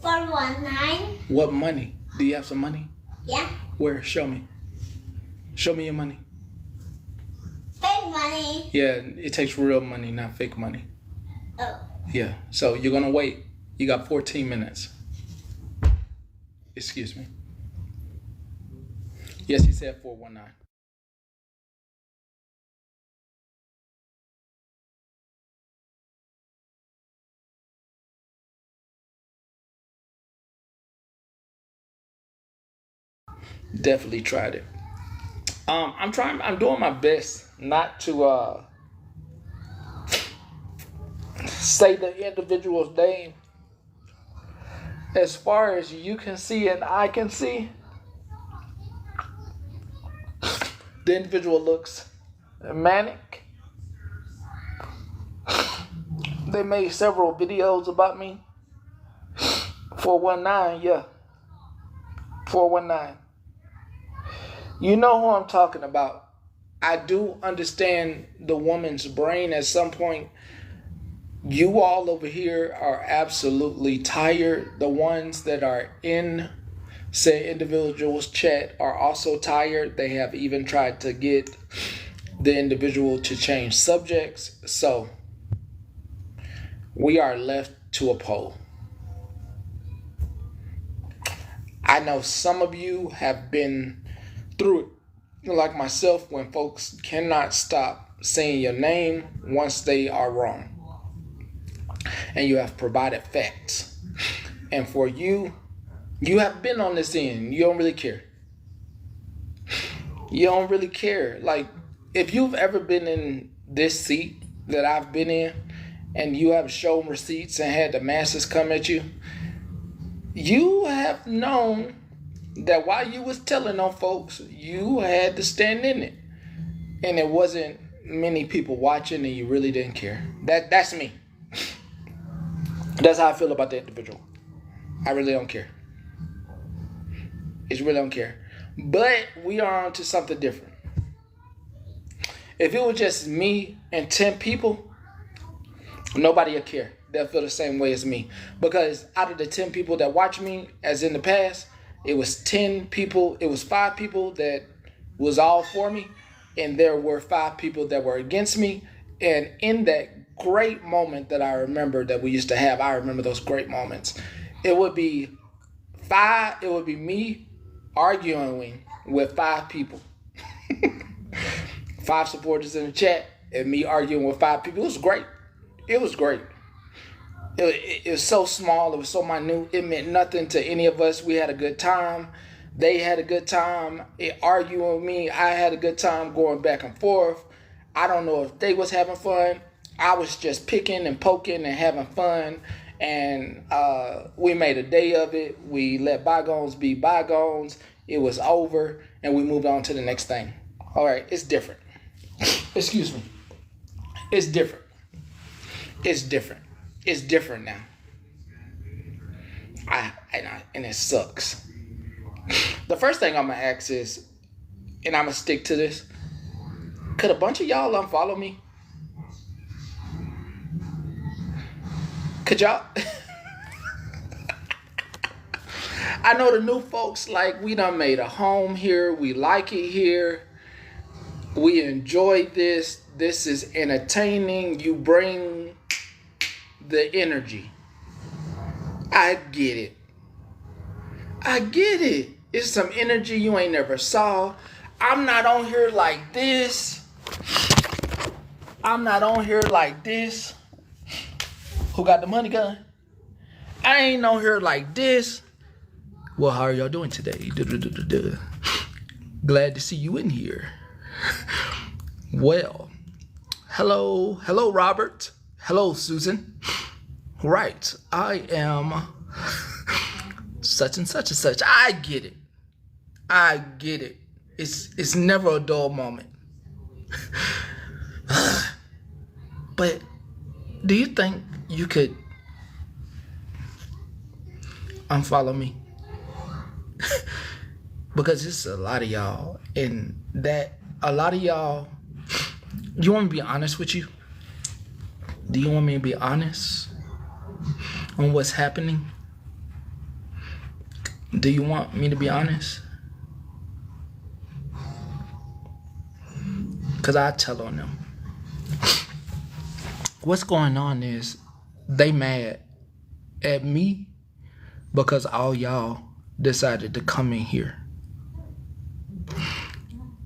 419. What money? Do you have some money? Yeah. Where? Show me. Show me your money. Fake money. Yeah, it takes real money, not fake money. Oh. Yeah, so you're going to wait. You got 14 minutes. Excuse me. Yes, he said 419. Definitely tried it. I'm doing my best not to say the individual's name. As far as you can see and I can see, the individual looks manic. They made several videos about me. 419, yeah. 419. You know who I'm talking about. I do understand the woman's brain at some point. You all over here are absolutely tired. The ones that are in say individual's chat are also tired. They have even tried to get the individual to change subjects. So we are left to a poll. I know some of you have been through it, like myself, when folks cannot stop saying your name once they are wrong. And you have provided facts. And for you, you have been on this end. You don't really care. You don't really care. Like, if you've ever been in this seat that I've been in, and you have shown receipts and had the masses come at you, you have known that while you was telling on folks, you had to stand in it. And it wasn't many people watching and you really didn't care. That's me. That's how I feel about the individual. I really don't care. I really don't care. But we are on to something different. If it was just me and 10 people, nobody would care. They'll feel the same way as me. Because out of the 10 people that watch me, as in the past, it was 10 people, it was 5 people that was all for me, and there were 5 people that were against me. And in that great moment that I remember that we used to have, I remember those great moments. It would be me arguing with 5 people. 5 supporters in the chat and me arguing with 5 people. It was great. It was great. It was so small. It was so minute. It meant nothing to any of us. We had a good time. They had a good time arguing with me. I had a good time going back and forth. I don't know if they was having fun. I was just picking and poking and having fun. And we made a day of it. We let bygones be bygones. It was over. And we moved on to the next thing. All right, it's different. Excuse me. It's different. It's different. It's different now. And it sucks. The first thing I'm going to ask is, and I'm going to stick to this, could a bunch of y'all unfollow me? Could y'all? I know the new folks, like, we done made a home here. We like it here. We enjoy this. This is entertaining. You bring the energy. I get it. I get it. It's some energy you ain't never saw. I'm not on here like this. I'm not on here like this. Who got the money gun? I ain't on here like this. Well, how are y'all doing today? Glad to see you in here. Well, hello, Robert. Hello, Susan. Right, I am such and such and such. I get it. I get it. It's never a dull moment. But do you think you could unfollow me? Because it's a lot of y'all, and that a lot of y'all. You want me to be honest with you? Do you want me to be honest on what's happening? Do you want me to be honest? Because I tell on them. What's going on is they mad at me because all y'all decided to come in here.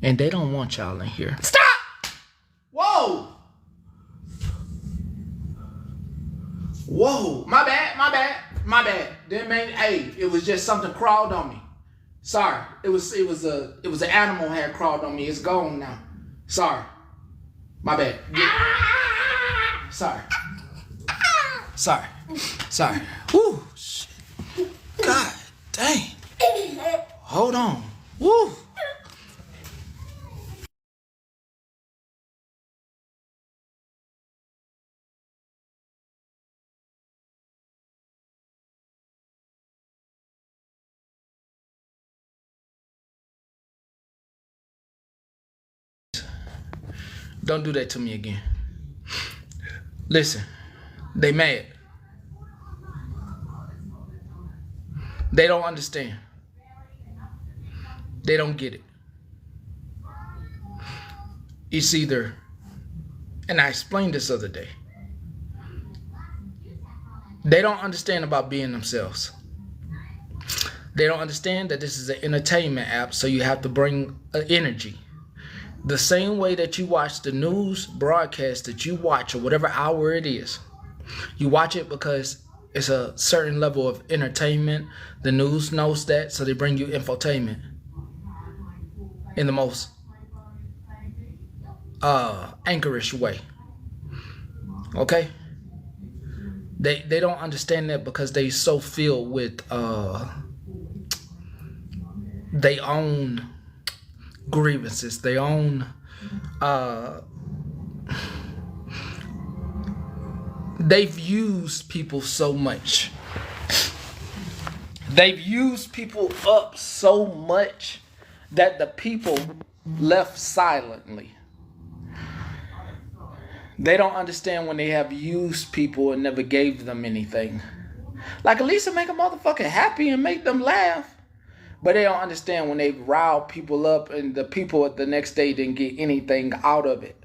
And they don't want y'all in here. Stop! Whoa! Whoa! My bad. Didn't mean, hey, it was just something crawled on me. Sorry. It was an animal had crawled on me. It's gone now. Sorry. My bad. Sorry. Woo! Shit. God dang. Hold on. Woo! Don't do that to me again. Listen, they mad. They don't understand. They don't get it. It's either, and I explained this other day, they don't understand about being themselves. They don't understand that this is an entertainment app, so you have to bring energy. The same way that you watch the news broadcast that you watch, or whatever hour it is, you watch it because it's a certain level of entertainment. The news knows that, so they bring you infotainment in the most anchorish way. Okay? They don't understand that because they so filled with they own grievances. They own they've used people so much. They've used people up so much that the people left silently. They don't understand when they have used people and never gave them anything. Like, at least to make a motherfucker happy and make them laugh. But they don't understand when they riled people up and the people the next day didn't get anything out of it.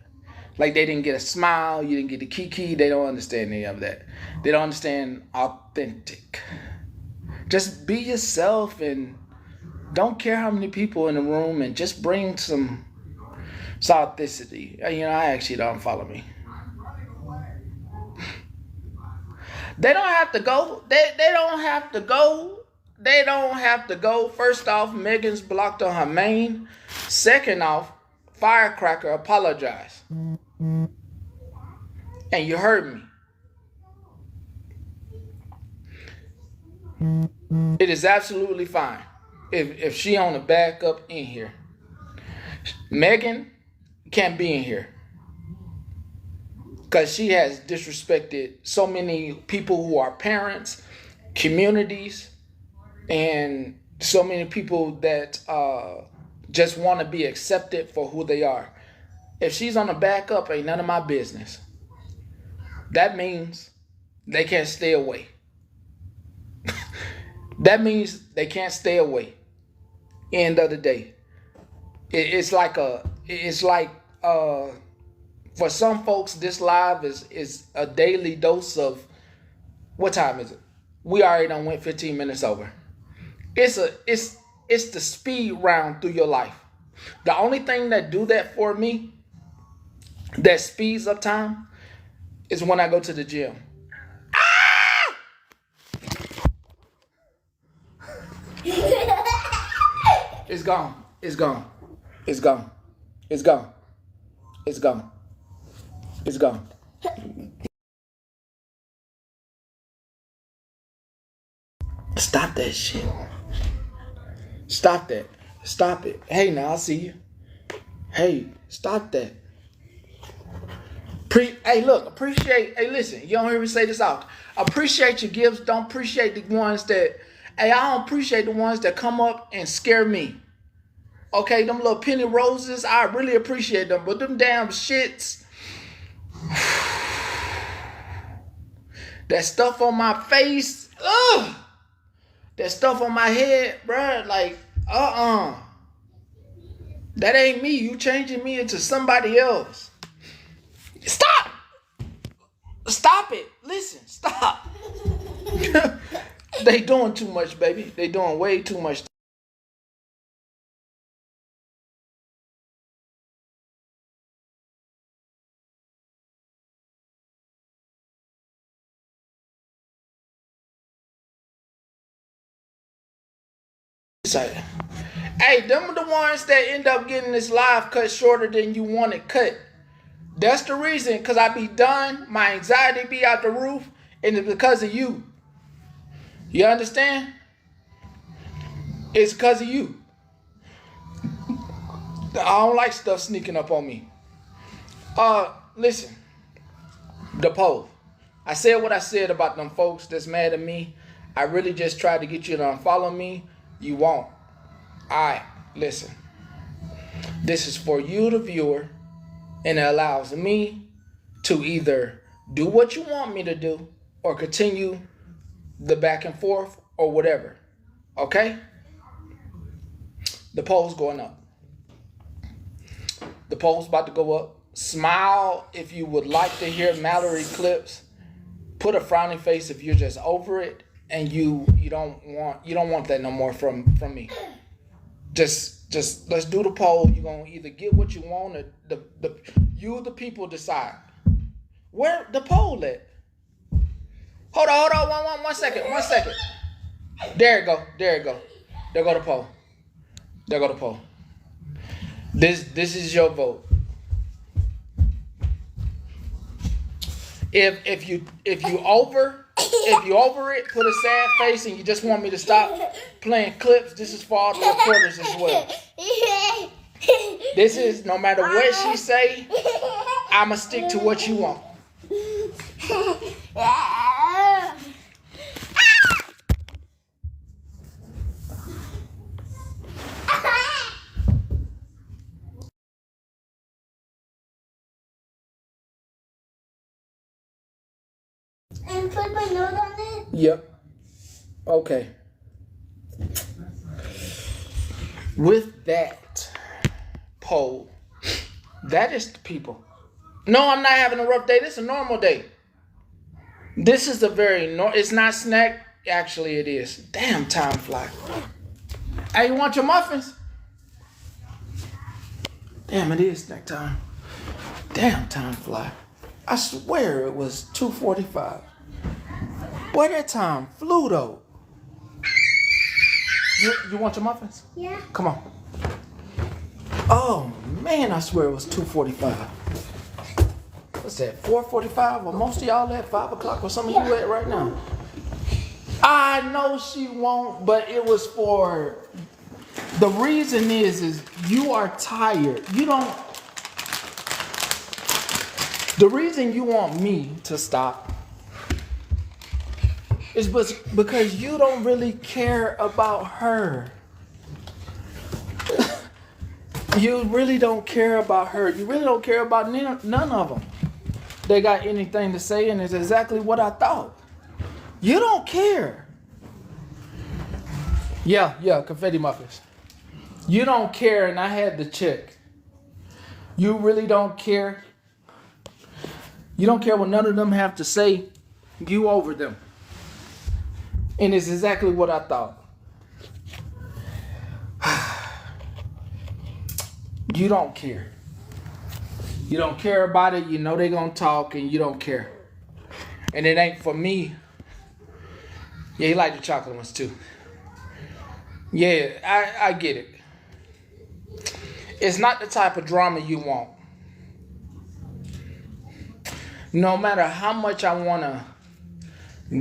Like, they didn't get a smile, you didn't get the kiki. They don't understand any of that. They don't understand authentic. Just be yourself and don't care how many people in the room, and just bring some authenticity. You know, I actually don't follow me. They don't have to go. They don't have to go. They don't have to go. First off, Megan's blocked on her main. Second off, Firecracker apologized. And you heard me. It is absolutely fine if she on the back up in here. Megan can't be in here because she has disrespected so many people who are parents, communities, and so many people that just want to be accepted for who they are. If she's on the back up, ain't none of my business. That means they can't stay away. That means they can't stay away. End of the day. It's like for some folks, this live is a daily dose of, what time is it? We already done went 15 minutes over. It's the speed round through your life. The only thing that do that for me, that speeds up time, is when I go to the gym. It's gone. It's gone. It's gone. It's gone. It's gone. It's gone. Stop that shit. Stop that. Stop it. Hey, now I see you. Hey, stop that. Hey, look, appreciate. Hey, listen, you don't hear me say this out. Appreciate your gifts. Don't appreciate the ones that. Hey, I don't appreciate the ones that come up and scare me. Okay, them little penny roses, I really appreciate them. But them damn shits. That stuff on my face. Ugh. That stuff on my head, bruh. Like, That ain't me. You changing me into somebody else. Stop! Stop it. Listen, stop. They doing too much, baby. They doing way too much. Hey, them are the ones that end up getting this live cut shorter than you want it cut. That's the reason, because I be done, my anxiety be out the roof, and it's because of you. You understand? It's because of you. I don't like stuff sneaking up on me. Listen. The poll. I said what I said about them folks that's mad at me. I really just tried to get you to unfollow me. You won't. Alright, listen. This is for you, the viewer. And it allows me to either do what you want me to do or continue the back and forth or whatever. Okay? The poll's going up. The poll's about to go up. Smile if you would like to hear Mallory clips. Put a frowny face if you're just over it and you don't want that no more from me. Just let's do the poll. You're gonna either get what you want or the people decide. Where the poll at? Hold on, one second. There it go. There go the poll. There go the poll. This is your vote. If you over it, put a sad face and you just want me to stop playing clips, this is for all the reporters as well. This is no matter what she say, I'ma stick to what you want. And put my note on it? Yep. Okay. With that poll, that is the people. No, I'm not having a rough day. This is a normal day. This is a very it's not snack. Actually, it is. Damn, time fly. Hey, you want your muffins? Damn, it is snack time. Damn, time fly. I swear it was 2:45. Boy, that time flew though. You want your muffins? Yeah. Come on. Oh man, I swear it was 2:45. What's that? 4:45? Well, most of y'all at 5 o'clock or something. You at right now? I know she won't, but it was for. The reason is you are tired. You don't. The reason you want me to stop is because you don't really care about her. You really don't care about her. You really don't care about none of them. They got anything to say, and it's exactly what I thought. You don't care. Yeah, confetti muffins. You don't care, and I had to check. You really don't care. You don't care what none of them have to say. You over them. And it's exactly what I thought. You don't care. You don't care about it. You know they're going to talk and you don't care. And it ain't for me. Yeah, he like the chocolate ones too. Yeah, I get it. It's not the type of drama you want. No matter how much I want to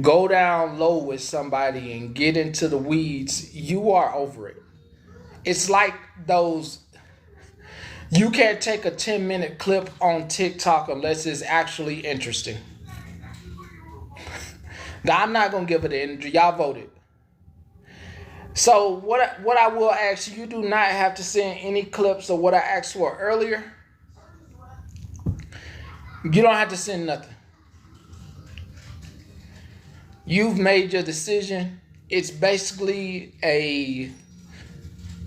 go down low with somebody and get into the weeds, you are over it. It's like those. You can't take a 10-minute clip on TikTok unless it's actually interesting. I'm not going to give it the energy. Y'all voted. So what I will ask you do not have to send any clips of what I asked for earlier. You don't have to send nothing. You've made your decision. It's basically I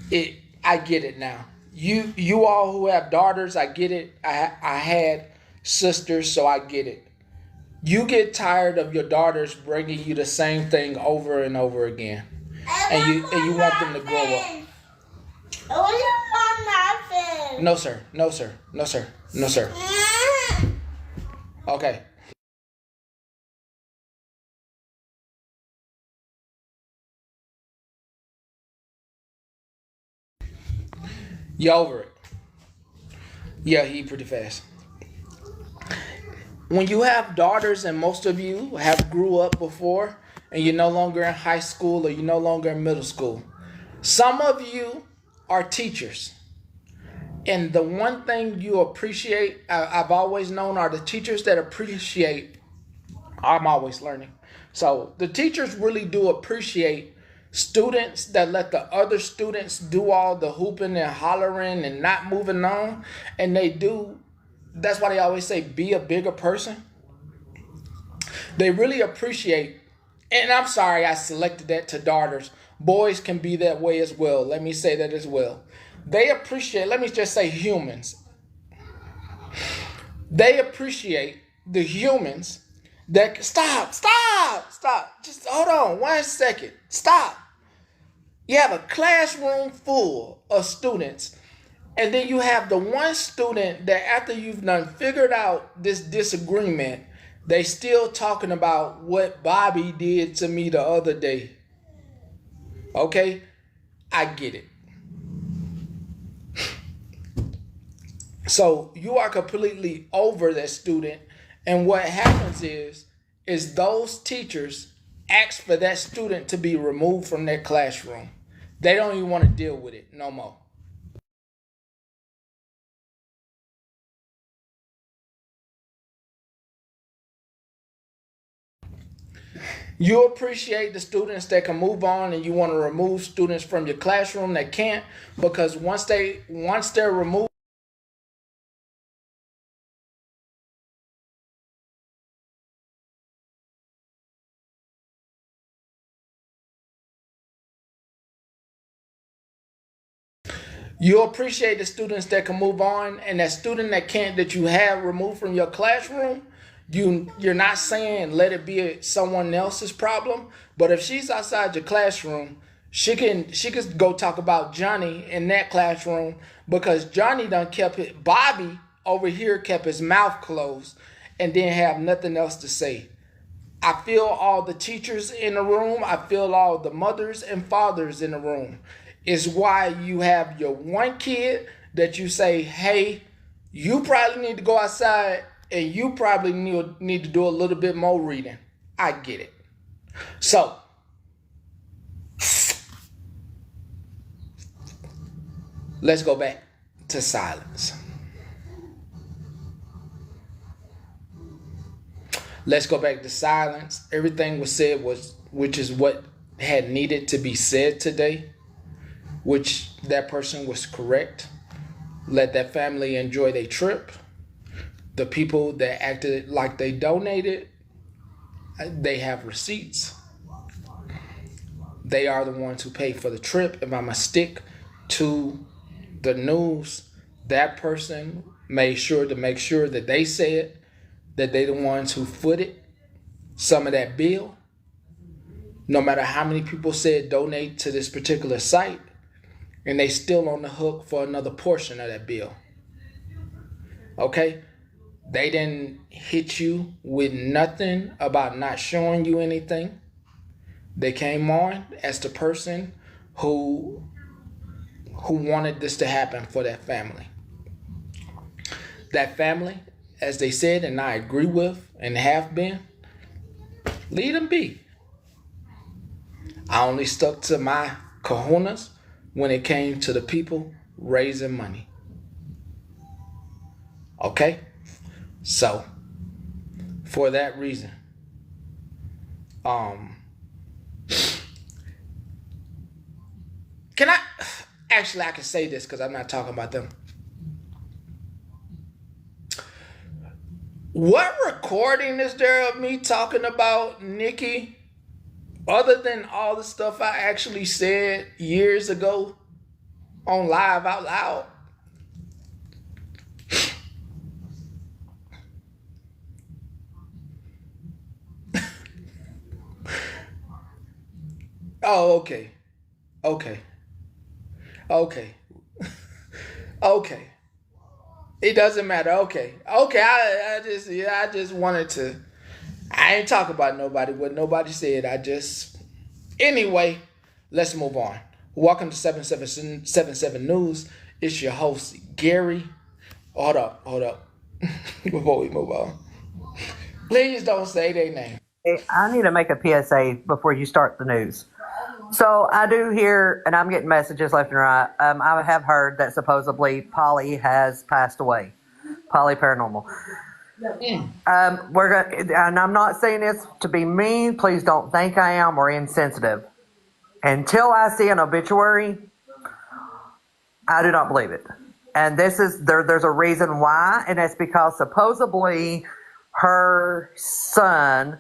get it now. You all who have daughters, I get it. I had sisters, so I get it. You get tired of your daughters bringing you the same thing over and over again, and you want them to grow up. No sir. Okay. You over it. Yeah, he pretty fast. When you have daughters, and most of you have grew up before, and you're no longer in high school or you're no longer in middle school, some of you are teachers. And the one thing you appreciate, I've always known, are the teachers that appreciate. I'm always learning. So the teachers really do appreciate students that let the other students do all the hooping and hollering and not moving on. And they do that's why they always say be a bigger person. They really appreciate, and I'm sorry I selected that to daughters. Boys can be that way as well. Let me say that as well. They appreciate, let me just say humans. They appreciate the humans that stop. Just hold on 1 second. Stop. You have a classroom full of students, and then you have the one student that after you've done figured out this disagreement, they still talking about what Bobby did to me the other day. Okay? I get it. So you are completely over that student, and what happens is those teachers ask for that student to be removed from their classroom. They don't even want to deal with it no more. You appreciate the students that can move on, and you want to remove students from your classroom that can't, because once they're removed, you appreciate the students that can move on, and that student that can't, that you have removed from your classroom, you're not saying let it be someone else's problem, but if she's outside your classroom, she could go talk about Johnny in that classroom, because Johnny done kept it. Bobby over here kept his mouth closed and didn't have nothing else to say. I feel all the teachers in the room. I feel all the mothers and fathers in the room. Is why you have your one kid that you say, hey, you probably need to go outside and you probably need to do a little bit more reading. I get it. So, let's go back to silence. Let's go back to silence. Everything was said, which is what had needed to be said today, which that person was correct. Let that family enjoy their trip. The people that acted like they donated, they have receipts. They are the ones who paid for the trip. If I'm going to stick to the news, that person made sure to make sure that they said that they the ones who footed some of that bill. No matter how many people said donate to this particular site, and they still on the hook for another portion of that bill. Okay? They didn't hit you with nothing about not showing you anything. They came on as the person who wanted this to happen for that family. That family, as they said, and I agree with and have been, leave them be. I only stuck to my kahunas when it came to the people raising money. Okay? So, for that reason, can I, actually I can say this because I'm not talking about them. What recording is there of me talking about Nikki other than all the stuff I actually said years ago on Live Out Loud? Oh, okay. Okay. Okay. Okay. It doesn't matter. Okay. Okay. I just wanted to. I ain't talk about nobody. What nobody said. Anyway, let's move on. Welcome to 777 News. It's your host, Gary. Hold up. Before we move on. Please don't say their name. I need to make a PSA before you start the news. So I do hear, and I'm getting messages left and right. I have heard that supposedly Polly has passed away. Polly Paranormal. We're gonna, and I'm not saying this to be mean. Please don't think I am or insensitive. Until I see an obituary, I do not believe it. And this is there's a reason why, and it's because supposedly her son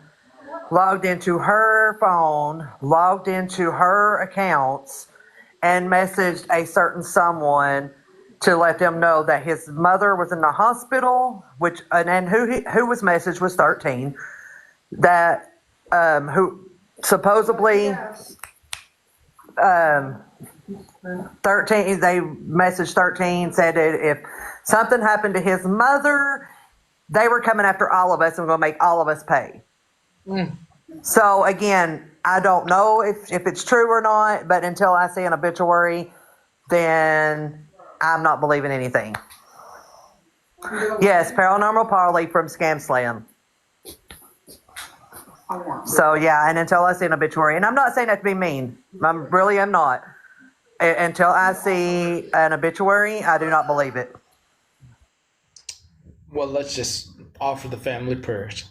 logged into her phone, logged into her accounts, and messaged a certain someone to let them know that his mother was in the hospital, which and who was messaged was 13. That who supposedly 13, they messaged 13, said that if something happened to his mother, they were coming after all of us and going to make all of us pay. So again, I don't know if it's true or not, but until I see an obituary, then I'm not believing anything. Yes, Paranormal Polly from Scam Slam. So yeah, and until I see an obituary, and I'm not saying that to be mean, I really am not. Until I see an obituary, I do not believe it. Well, let's just offer the family prayers.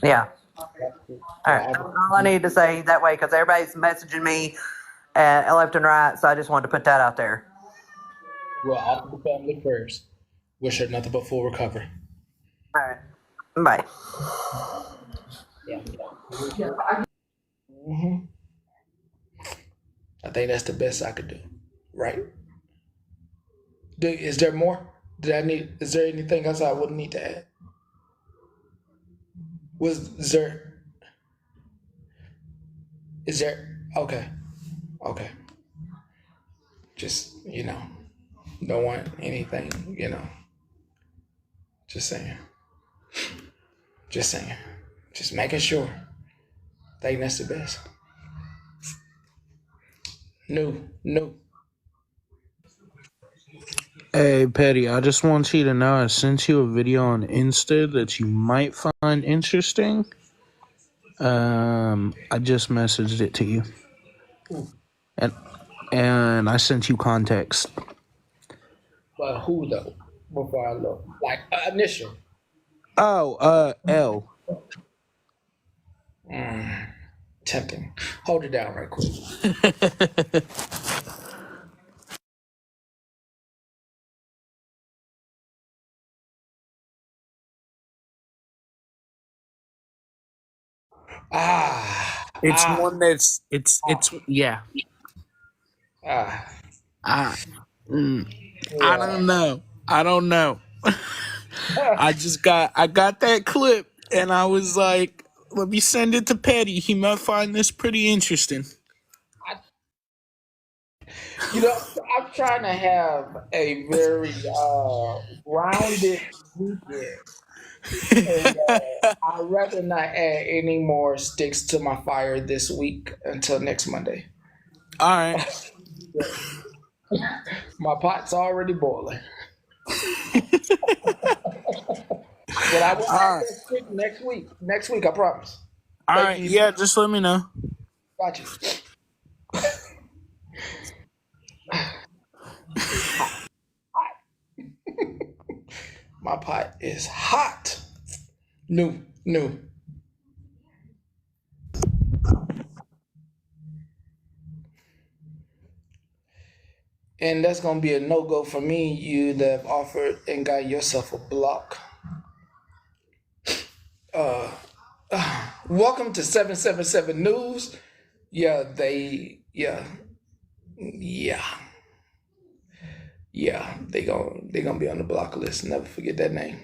Yeah. All right. Well, All I need to say that way, because everybody's messaging me left and right, so I just wanted to put that out there. we'll offer the family prayers. Wish her nothing but full recovery. All right. Bye. Yeah. I think that's the best I could do. Right? Is there more? Is there anything else I would need to add? Is there, okay. Okay. Just, don't want anything, just saying. Just saying. Just making sure. I think that's the best. No. Hey, Petty, I just want you to know I sent you a video on Insta that you might find interesting. I just messaged it to you. And and I sent you context. But who though? Before I look. Like initial. Oh, L. Tempting. Hold it down right quick. Ah. It's Ah. one that's it's yeah. Ah. I I Yeah. don't know. I don't know. I got that clip and I was like, let me send it to Petty. He might find this pretty interesting. I, I'm trying to have a very rounded weekend. And I'd rather not add any more sticks to my fire this week until next Monday. All right. My pot's already boiling. But I will All add right. that stick next week. Next week, I promise. All Thank right. you. Yeah, just let me know. Got you. My pot is hot. New. And that's gonna be a no-go for me. You that have offered and got yourself a block. Welcome to 777 News. Yeah, yeah, they gonna be on the block list. Never forget that name.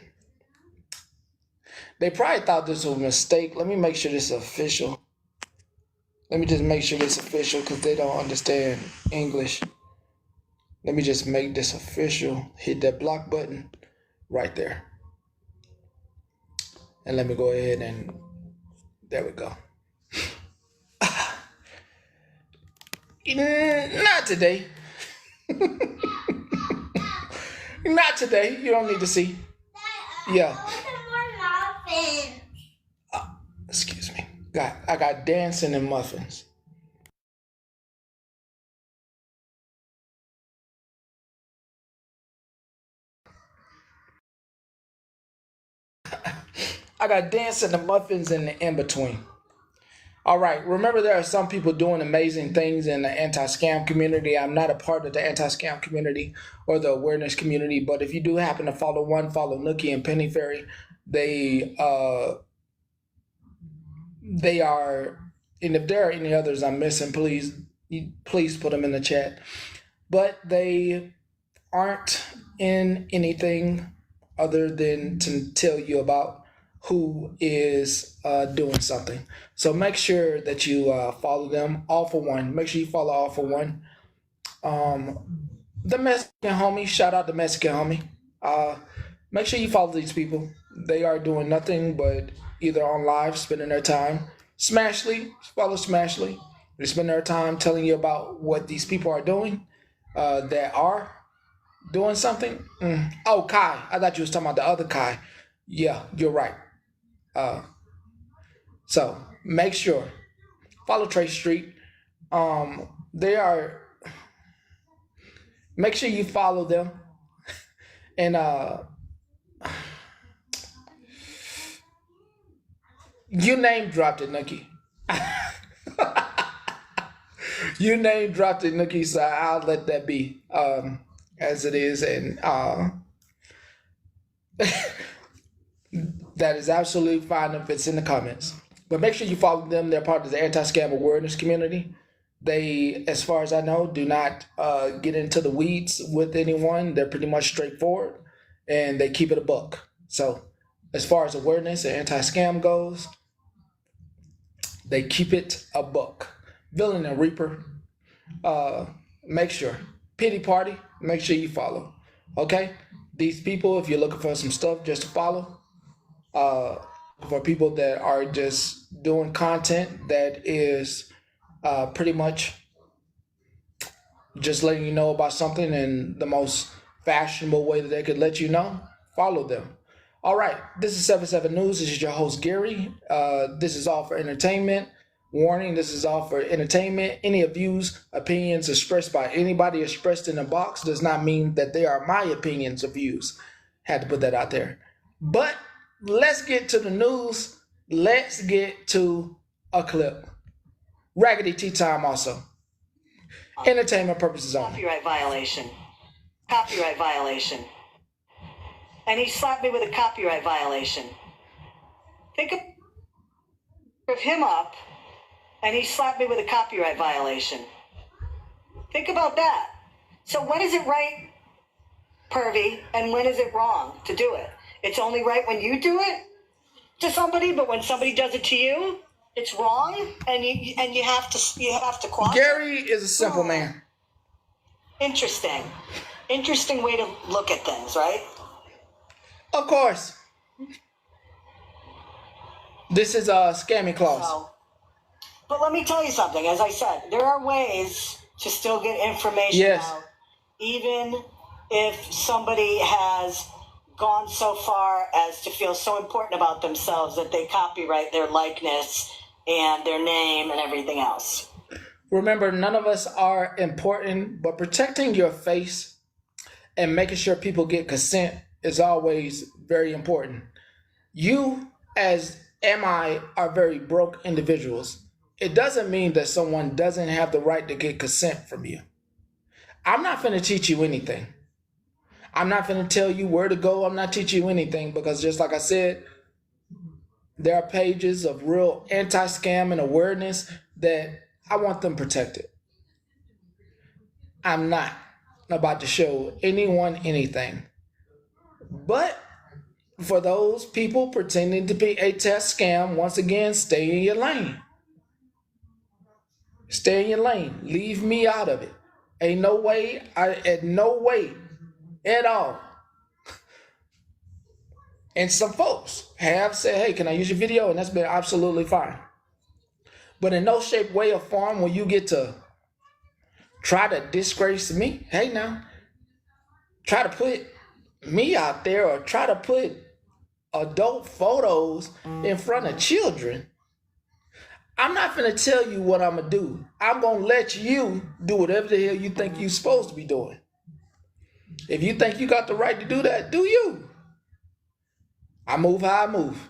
They probably thought this was a mistake. Let me make sure this is official. Let me just make sure this is official because they don't understand English. Let me just make this official. Hit that block button right there. And let me go ahead and there we go. Not today. Not today. You don't need to see. Yeah. Excuse me. I got dancing and muffins. I got dancing and muffins in the in between. All right. Remember, there are some people doing amazing things in the anti-scam community. I'm not a part of the anti-scam community or the awareness community, but if you do happen to follow one, follow Nookie and Penny Fairy. They are, and if there are any others I'm missing, please put them in the chat. But they aren't in anything other than to tell you about who is doing something. So make sure that you follow them. All for One. Make sure you follow All for One. The Mexican homie. Shout out to Mexican homie. Make sure you follow these people. They are doing nothing but either on live, spending their time. Smashly, follow Smashly. They spend their time telling you about what these people are doing that are doing something. Oh, Kai. I thought you was talking about the other Kai. Yeah, you're right. So make sure follow Trace Street. They are. Make sure you follow them, and you name dropped it, Nookie. You name dropped it, Nookie. So I'll let that be as it is, and that is absolutely fine if it's in the comments. But make sure you follow them. They're part of the anti-scam awareness community. They, as far as I know, do not get into the weeds with anyone. They're pretty much straightforward, and they keep it a buck. So as far as awareness and anti-scam goes, they keep it a buck. Villain and Reaper, make sure. Pity Party, make sure you follow. Okay? These people, if you're looking for some stuff just to follow, for people that are just doing content that is pretty much just letting you know about something in the most fashionable way that they could let you know, follow them. All right, this is 77 News. This is your host, Gary. This is all for entertainment. Warning, this is all for entertainment. Any views, opinions expressed by anybody expressed in the box does not mean that they are my opinions or views. Had to put that out there. But let's get to the news. Let's get to a clip. Raggedy Tea Time also. Entertainment purposes only. Copyright violation. Copyright violation. And he slapped me with a copyright violation. Think of him up, and he slapped me with a copyright violation. Think about that. So when is it right, pervy, and when is it wrong to do it? It's only right when you do it to somebody, but when somebody does it to you, it's wrong, and you have to quash. Gary is a simple man. Interesting way to look at things, right? Of course. This is a scammy clause. So, but let me tell you something. As I said, there are ways to still get information out, even if somebody has gone so far as to feel so important about themselves that they copyright their likeness and their name and everything else. Remember, none of us are important, but protecting your face and making sure people get consent is always very important. You, as am I, are very broke individuals. It doesn't mean that someone doesn't have the right to get consent from you. I'm not going to teach you anything. I'm not going to tell you where to go. I'm not teaching you anything because just like I said, there are pages of real anti-scam and awareness that I want them protected. I'm not about to show anyone anything. But for those people pretending to be a test scam, once again, stay in your lane. Stay in your lane. Leave me out of it. Ain't no way, no way at all. And some folks have said, hey, can I use your video? And that's been absolutely fine. But in no shape, way, or form will you get to try to disgrace me. Hey, now, try to put me out there or try to put adult photos in front of children. I'm not going to tell you what I'm going to do. I'm going to let you do whatever the hell you think you're supposed to be doing. If you think you got the right to do that, do you. I move how I move.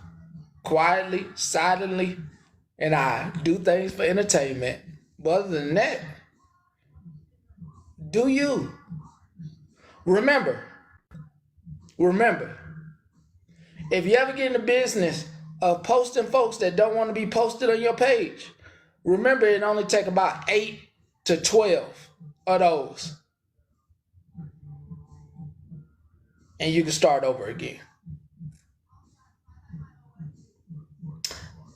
Quietly, silently, and I do things for entertainment. But other than that, do you. Remember, if you ever get in the business of posting folks that don't want to be posted on your page, remember it only take about 8 to 12 of those. And you can start over again.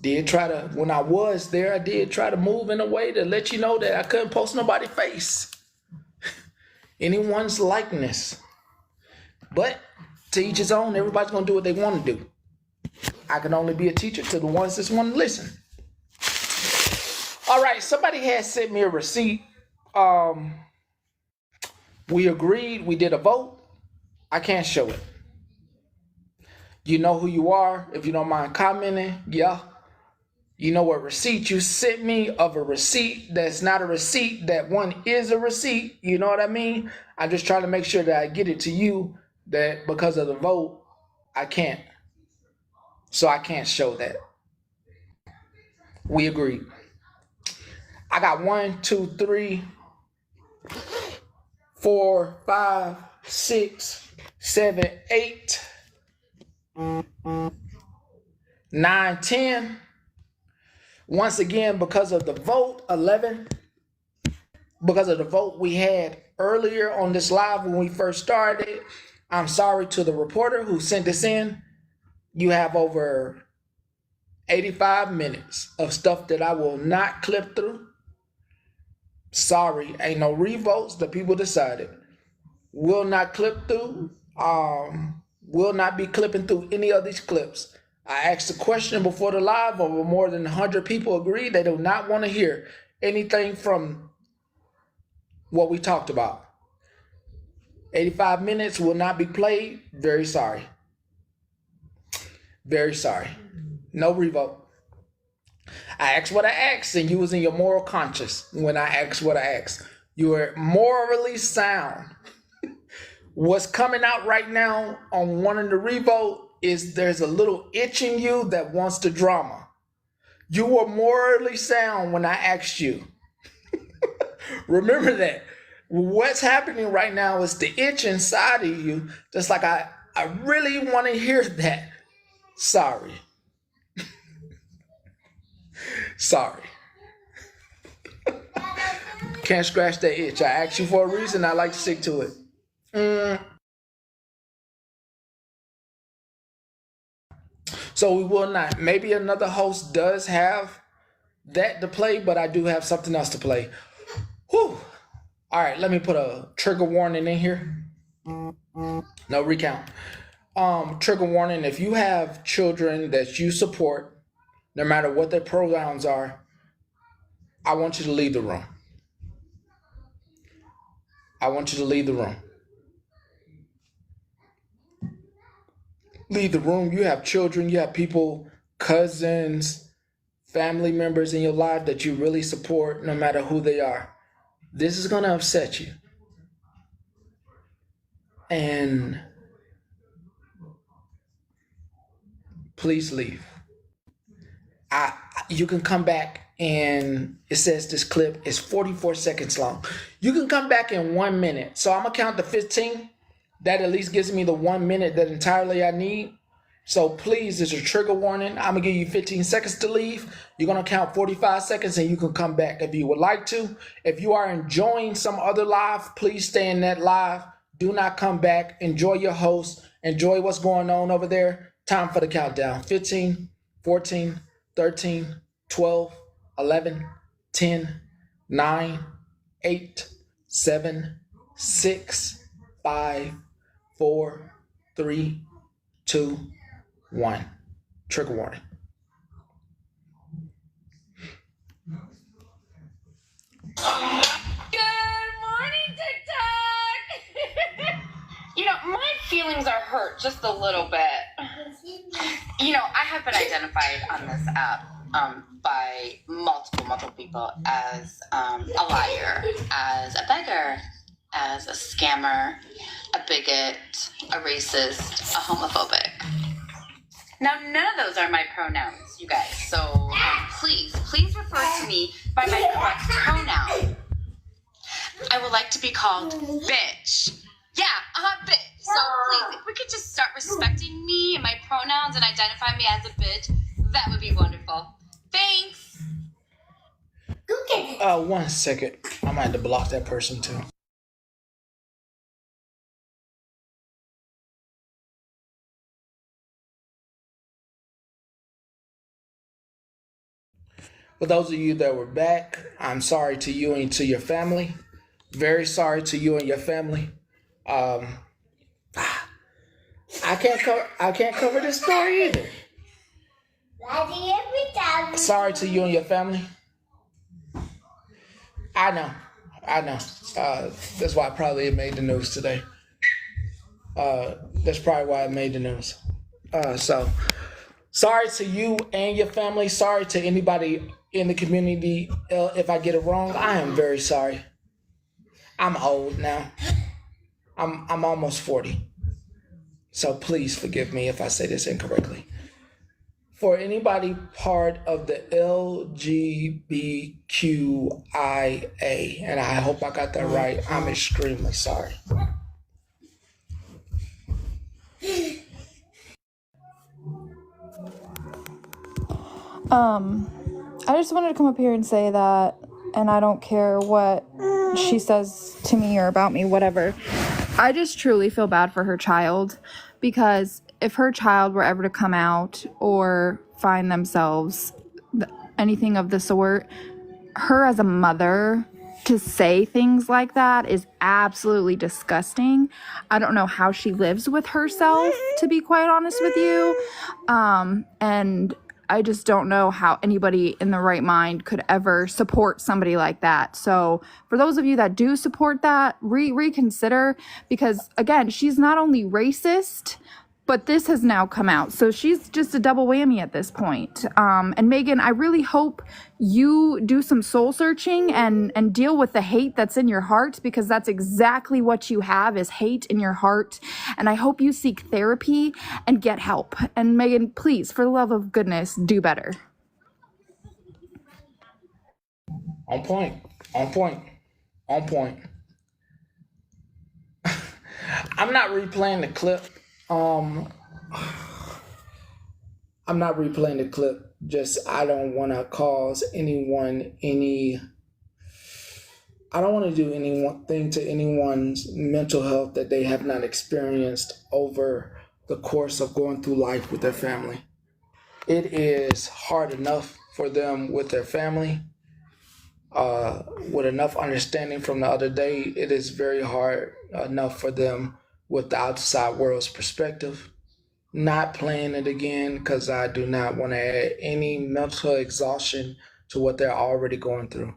When I was there, I did try to move in a way to let you know that I couldn't post nobody's face, anyone's likeness. But to each his own, everybody's gonna do what they want to do. I can only be a teacher to the ones that want to listen. All right, somebody has sent me a receipt. We agreed, we did a vote. I can't show it. You know who you are. If you don't mind commenting, yeah. You know what receipt you sent me of a receipt that's not a receipt, that one is a receipt. You know what I mean? I'm just trying to make sure that I get it to you, that because of the vote, I can't. So I can't show that. We agreed. I got 1, 2, 3, 4, 5, 6, 7, 8, 9, 10. Once again, because of the vote, 11. Because of the vote we had earlier on this live when we first started, I'm sorry to the reporter who sent this in. You have over 85 minutes of stuff that I will not clip through. Sorry, ain't no revotes. The people decided. Will not clip through. Will not be clipping through any of these clips. I asked a question before the live. Over more than 100 people agreed they do not want to hear anything from what we talked about. 85 minutes will not be played. Very sorry. Very sorry. No revote. I asked what I asked, and you was in your moral conscience when I asked what I asked. You were morally sound. What's coming out right now on wanting to revote is there's a little itch in you that wants the drama. You were morally sound when I asked you. Remember that. What's happening right now is the itch inside of you. Just like I really want to hear that. Sorry. Sorry. Can't scratch that itch. I asked you for a reason. I like to stick to it. So we will not. Maybe another host does have that to play, but I do have something else to play. Whew. All right, let me put a trigger warning in here. No recount. Trigger warning, if you have children that you support, no matter what their pronouns are, I want you to leave the room. I want you to leave the room. Leave the room. You have children, you have people, cousins, family members in your life that you really support, no matter who they are. This is going to upset you. And please leave. You can come back, and it says this clip is 44 seconds long. You can come back in 1 minute. So I'm going to count to 15. That at least gives me the 1 minute that entirely I need. So please, there's a trigger warning. I'm going to give you 15 seconds to leave. You're going to count 45 seconds and you can come back if you would like to. If you are enjoying some other live, please stay in that live. Do not come back. Enjoy your host. Enjoy what's going on over there. Time for the countdown. 15, 14, 13, 12, 11, 10, 9, 8, 7, 6, 5, 4, 3, 2, 1. Trigger warning. Good morning, TikTok! My feelings are hurt just a little bit. I have been identified on this app by multiple people as a liar, as a beggar, as a scammer, a bigot, a racist, a homophobic. Now, none of those are my pronouns, you guys, so please refer to me by my correct pronoun. I would like to be called bitch. Yeah, bitch. So please, if we could just start respecting me and my pronouns and identify me as a bitch, that would be wonderful. Thanks. 1 second. I might have to block that person too. For those of you that were back, I'm sorry to you and to your family. Very sorry to you and your family. I can't cover this story either. Sorry to you and your family. I know. That's why I probably made the news today. That's probably why I made the news. So sorry to you and your family. Sorry to anybody in the community. If I get it wrong, I am very sorry. I'm old now. I'm almost 40. So please forgive me if I say this incorrectly. For anybody part of the LGBTQIA, and I hope I got that right, I'm extremely sorry. I just wanted to come up here and say that, and I don't care what she says to me or about me, whatever. I just truly feel bad for her child, because if her child were ever to come out or find themselves anything of the sort, her as a mother to say things like that is absolutely disgusting. I don't know how she lives with herself, to be quite honest with you. And I just don't know how anybody in the right mind could ever support somebody like that. So for those of you that do support that, reconsider, because again, she's not only racist, but this has now come out. So she's just a double whammy at this point. And Megan, I really hope you do some soul searching and deal with the hate that's in your heart, because that's exactly what you have, is hate in your heart. And I hope you seek therapy and get help. And Megan, please, for the love of goodness, do better. On point. I'm not replaying the clip. I'm not replaying the clip. Just I don't want to cause anyone I don't want to do anything to anyone's mental health that they have not experienced over the course of going through life with their family. It is hard enough for them with their family. With enough understanding from the other day, it is very hard enough for them with the outside world's perspective. Not playing it again because I do not want to add any mental exhaustion to what they're already going through.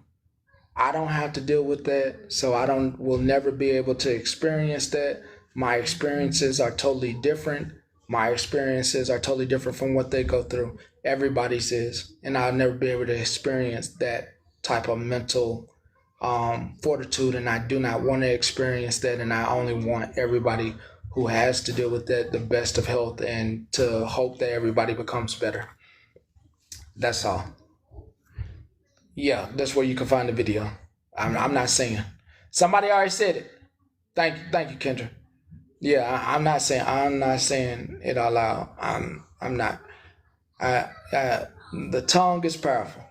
I don't have to deal with that, so will never be able to experience that. My experiences are totally different. My experiences are totally different from what they go through. Everybody's is, and I'll never be able to experience that type of mental fortitude, and I do not want to experience that, and I only want everybody who has to deal with that the best of health, and to hope that everybody becomes better. That's all. Yeah, that's where you can find the video. I'm not saying. Somebody already said it. Thank you, Kendra. Yeah, I'm not saying it out loud. I'm not. The tongue is powerful.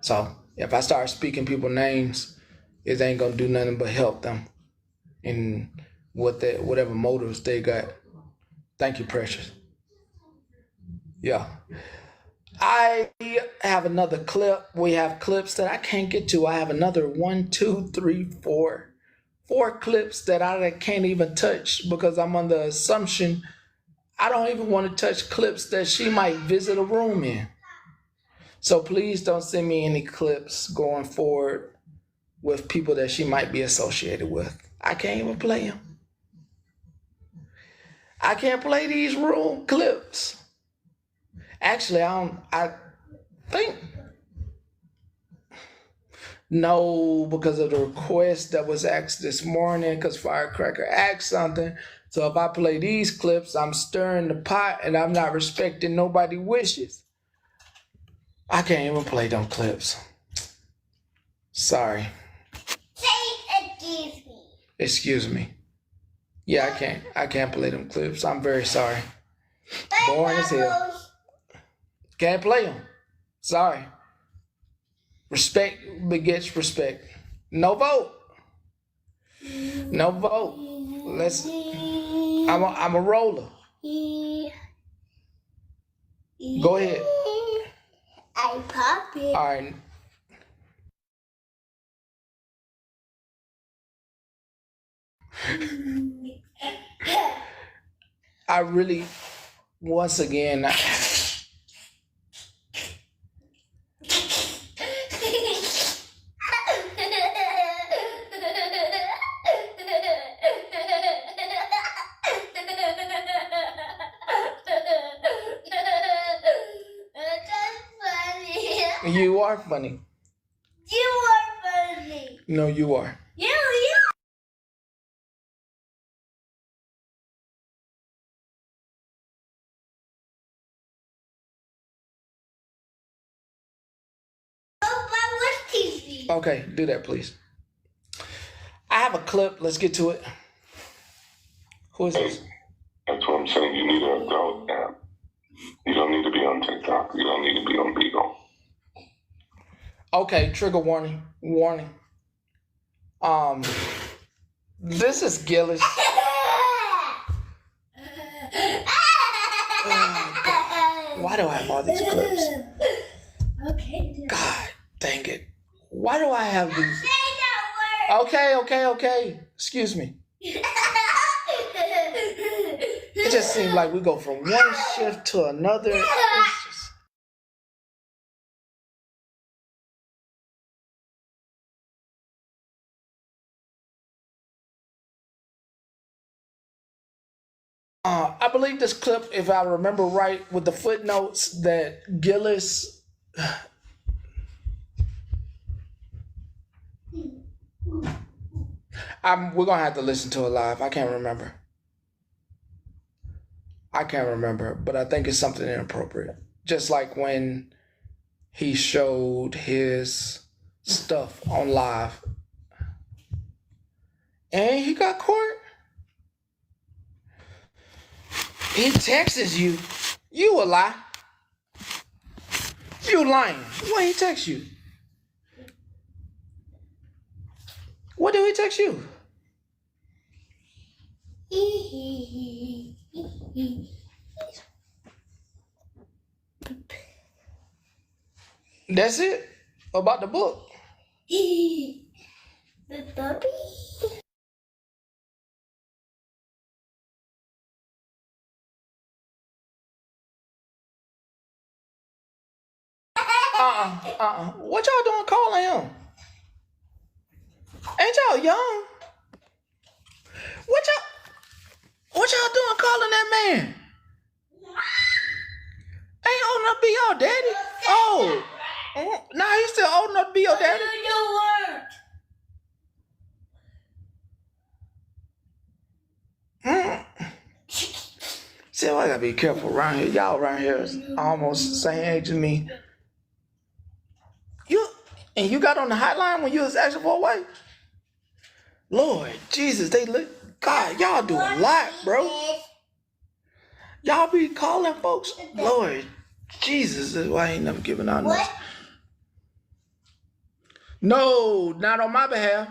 So if I start speaking people's names, it ain't gonna do nothing but help them in whatever motives they got. Thank you, Precious. Yeah. I have another clip. We have clips that I can't get to. I have another 1, 2, 3, 4 clips that I can't even touch because I'm on the assumption I don't even want to touch clips that she might visit a room in. So please don't send me any clips going forward with people that she might be associated with. I can't even play them. I can't play these room clips. Actually, I think no, because of the request that was asked this morning, because Firecracker asked something. So if I play these clips, I'm stirring the pot and I'm not respecting nobody's wishes. I can't even play them clips. Sorry. Say excuse me. Excuse me. Yeah, I can't play them clips. I'm very sorry. Boring as hell. Can't play them. Sorry. Respect begets respect. No vote. No vote. I'm a roller. Go ahead. I pop it. All right. I really, once again, you are funny. You are funny. No, you are. You. TV. Okay, do that, please. I have a clip. Let's get to it. Who is this? That's what I'm saying. You need an adult app. You don't need to be on TikTok. You don't need to be on Beagle. Okay, trigger warning. Warning. This is Gillis. Why do I have all these clips? Okay. God dang it. Why do I have these? Okay. Excuse me. It just seems like we go from one shift to another. It's just... I believe this clip, if I remember right, with the footnotes that Gillis... we're going to have to listen to it live. I can't remember, but I think it's something inappropriate. Just like when he showed his stuff on live. And he got caught. He texts you. You a lie. You lying. Why he text you? What did he text you? That's it? About the book? The puppy. What y'all doing calling him? Ain't y'all young? What y'all doing calling that man? Ain't old enough to be your daddy? Oh, nah, he's still old enough to be your daddy. See, I gotta be careful around here. Y'all around here is almost the same age as me. You got on the hotline when you was asking for a wife? Lord Jesus, they look. God, y'all do a lot, bro. Y'all be calling folks. Lord Jesus, that's why I ain't never giving out this. No, not on my behalf.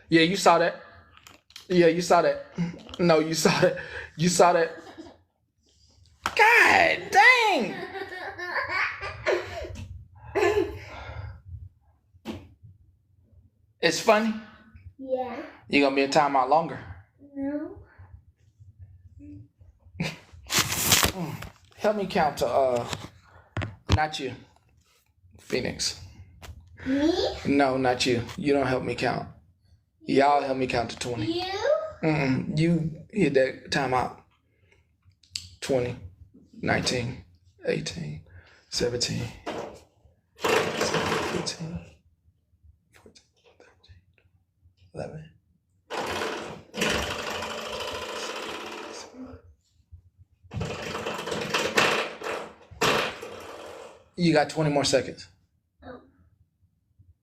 Yeah, you saw that. Yeah, you saw that. No, you saw that. You saw that. God dang. It's funny. Yeah. You gonna be in timeout longer. No. Help me count to not you, Phoenix. Me? No, not you. You don't help me count. Y'all help me count to 20. You? You hit that timeout. 20, 19, 18, 17, 15, 14, 13, 11. You got 20 more seconds.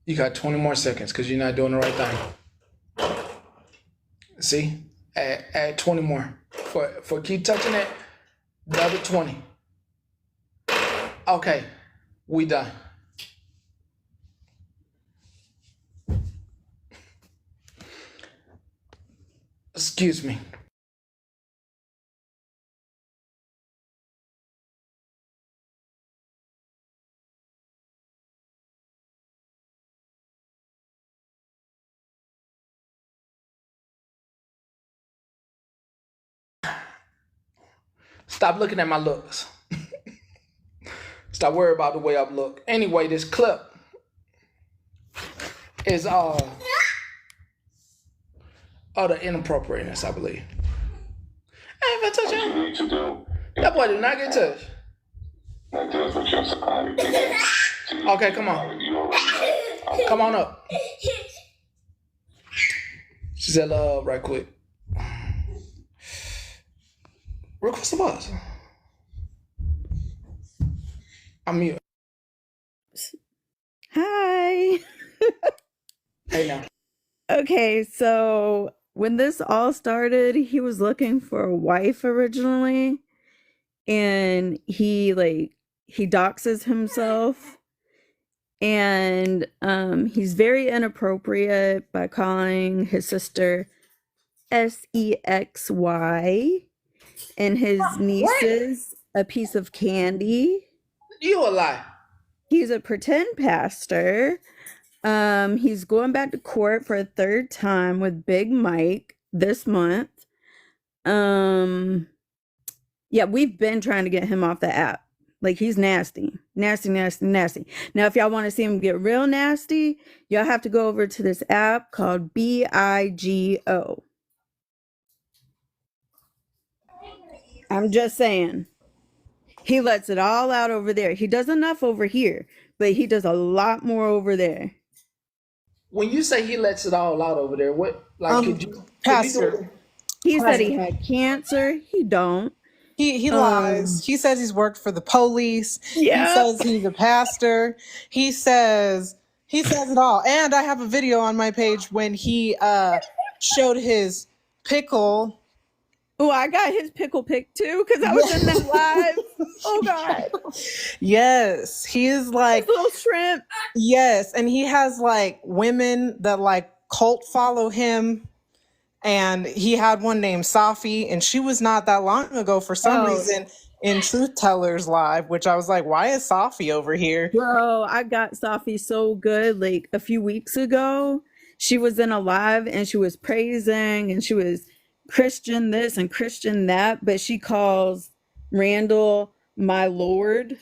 You got 20 more seconds because you're not doing the right thing. See? Add 20 more. For keep touching it, the other 20. Okay, we done. Excuse me. Stop looking at my looks. Stop worrying about the way I look. Anyway, this clip is the inappropriateness, I believe. I ain't gonna touch him. What you need to do. That boy did not get touched. That does what you're supposed to do. Okay, come on. You already know. Come on up. She said love right quick. Request the bus. I'm mute. Hi. Hey now. Okay, so when this all started, he was looking for a wife originally, and he doxes himself, and he's very inappropriate by calling his sister SEXY and his nieces a piece of candy. You a lie. He's a pretend pastor. He's going back to court for a third time with Big Mike this month. Yeah, we've been trying to get him off the app. Like, he's nasty. Nasty. Now, if y'all want to see him get real nasty, y'all have to go over to this app called BIGO. I'm just saying. He lets it all out over there. He does enough over here, but he does a lot more over there. When you say he lets it all out over there, what Pastor? He said he had cancer. He don't. He lies. He says he's worked for the police. Yeah. He says he's a pastor. He says it all. And I have a video on my page when he showed his pickle. Oh, I got his pickle pick too because I was in that live. Oh God. Yes, he is like his little shrimp. Yes, and he has like women that like cult follow him. And he had one named Safi, and she was not that long ago for some reason in Truth Tellers Live, which I was like, why is Safi over here? Bro, I got Safi so good like a few weeks ago. She was in a live and she was praising and she was Christian this and Christian that, but she calls Randall my Lord.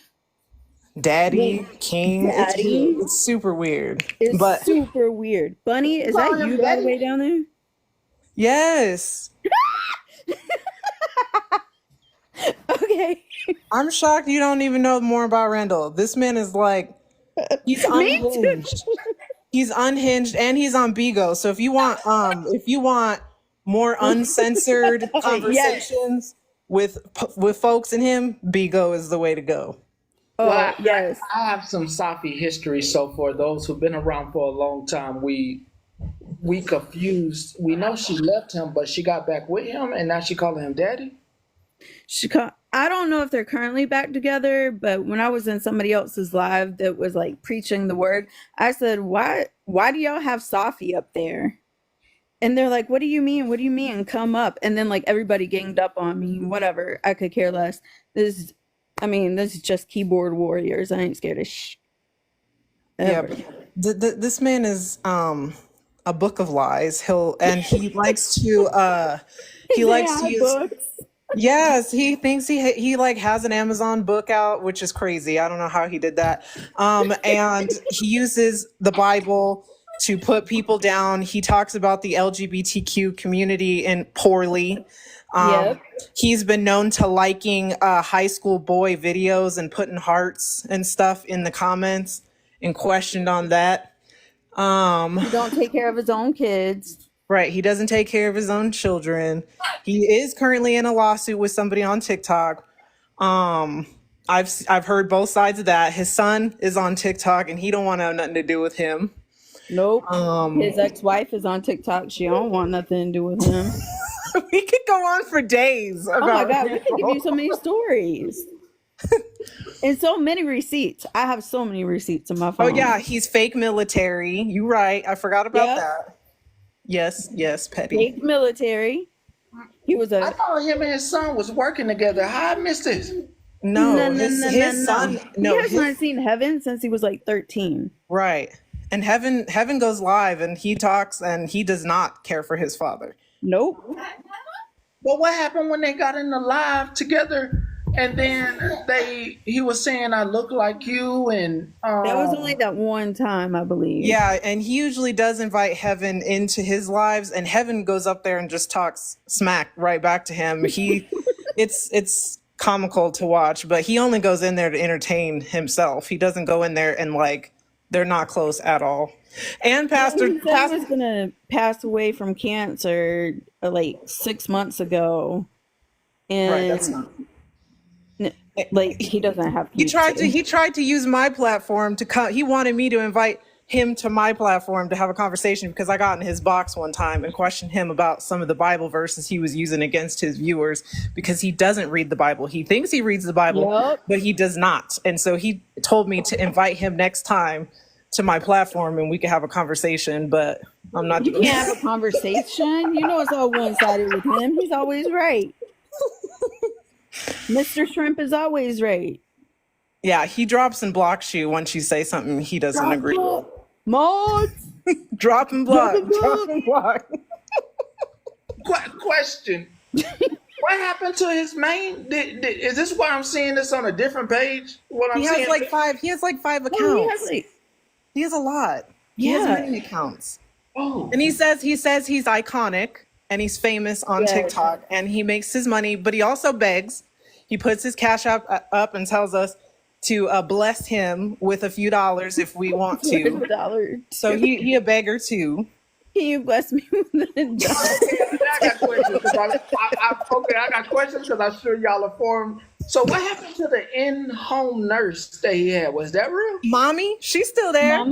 Daddy, King. Daddy. It's super weird. It's super weird. Bunny, is that you by the way down there? Yes. Okay. I'm shocked you don't even know more about Randall. This man is like, he's unhinged. He's unhinged and he's on Bigo. So if you want more uncensored conversations with folks in him, Bigo is the way to go. Well, yes. I have some Safi history. So for those who've been around for a long time, we confused. We know she left him, but she got back with him, and now she calling him daddy. I don't know if they're currently back together, but when I was in somebody else's live that was like preaching the word, I said, "Why do y'all have Safi up there?" And they're like, "What do you mean? What do you mean? Come up!" And then like everybody ganged up on me. Whatever, I could care less. This is just keyboard warriors. I ain't scared of ever. Yeah, this man is a book of lies. He likes to use books. Yes, he thinks he like has an Amazon book out, which is crazy. I don't know how he did that. And he uses the Bible to put people down. He talks about the LGBTQ community and poorly. Yep. He's been known to liking high school boy videos and putting hearts and stuff in the comments and questioned on that. He don't take care of his own kids. Right. He doesn't take care of his own children. He is currently in a lawsuit with somebody on TikTok. I've heard both sides of that. His son is on TikTok and he don't want to have nothing to do with him. Nope. His ex-wife is on TikTok. She don't want nothing to do with him. We could go on for days about Oh my God, we could give you so many stories. And so many receipts. I have so many receipts on my phone. Oh yeah, he's fake military. You right. I forgot about that. Yes, Petty. Fake military. He was I thought him and his son was working together. How I missed this? No, his son. No, he has not seen heaven since he was like 13. Right. And heaven goes live and he talks and he does not care for his father. Nope. Well, what happened when they got in the live together? And then he was saying, "I look like you," and that was only that one time, I believe. Yeah, and he usually does invite Heaven into his lives, and Heaven goes up there and just talks smack right back to him. It's comical to watch, but he only goes in there to entertain himself. He doesn't go in there and they're not close at all. And Pastor he was gonna pass away from cancer like 6 months ago, and right, that's not. He doesn't have. He tried to use my platform to come. He wanted me to invite him to my platform to have a conversation because I got in his box one time and questioned him about some of the Bible verses he was using against his viewers because he doesn't read the Bible. He thinks he reads the Bible, but he does not. And so he told me to invite him next time to my platform and we could have a conversation, but I'm not doing that. You can't have a conversation. You know it's all one-sided with him. He's always right. Mr. Shrimp is always right. Yeah, he drops and blocks you once you say something he doesn't agree with. Mods! Drop and block. Drop and block. Question. What happened to his main? Is this why I'm seeing this on a different page? He has like five accounts. He has a lot. He has many accounts. Oh. And he says he's iconic and he's famous on TikTok and he makes his money, but he also begs. He puts his cash up and tells us to bless him with a few dollars if we want to. So he a beggar too. Can you bless me with $1? I got questions because I'm sure y'all are informed. So what happened to the in-home nurse that he had? Was that real? Mommy, she's still there.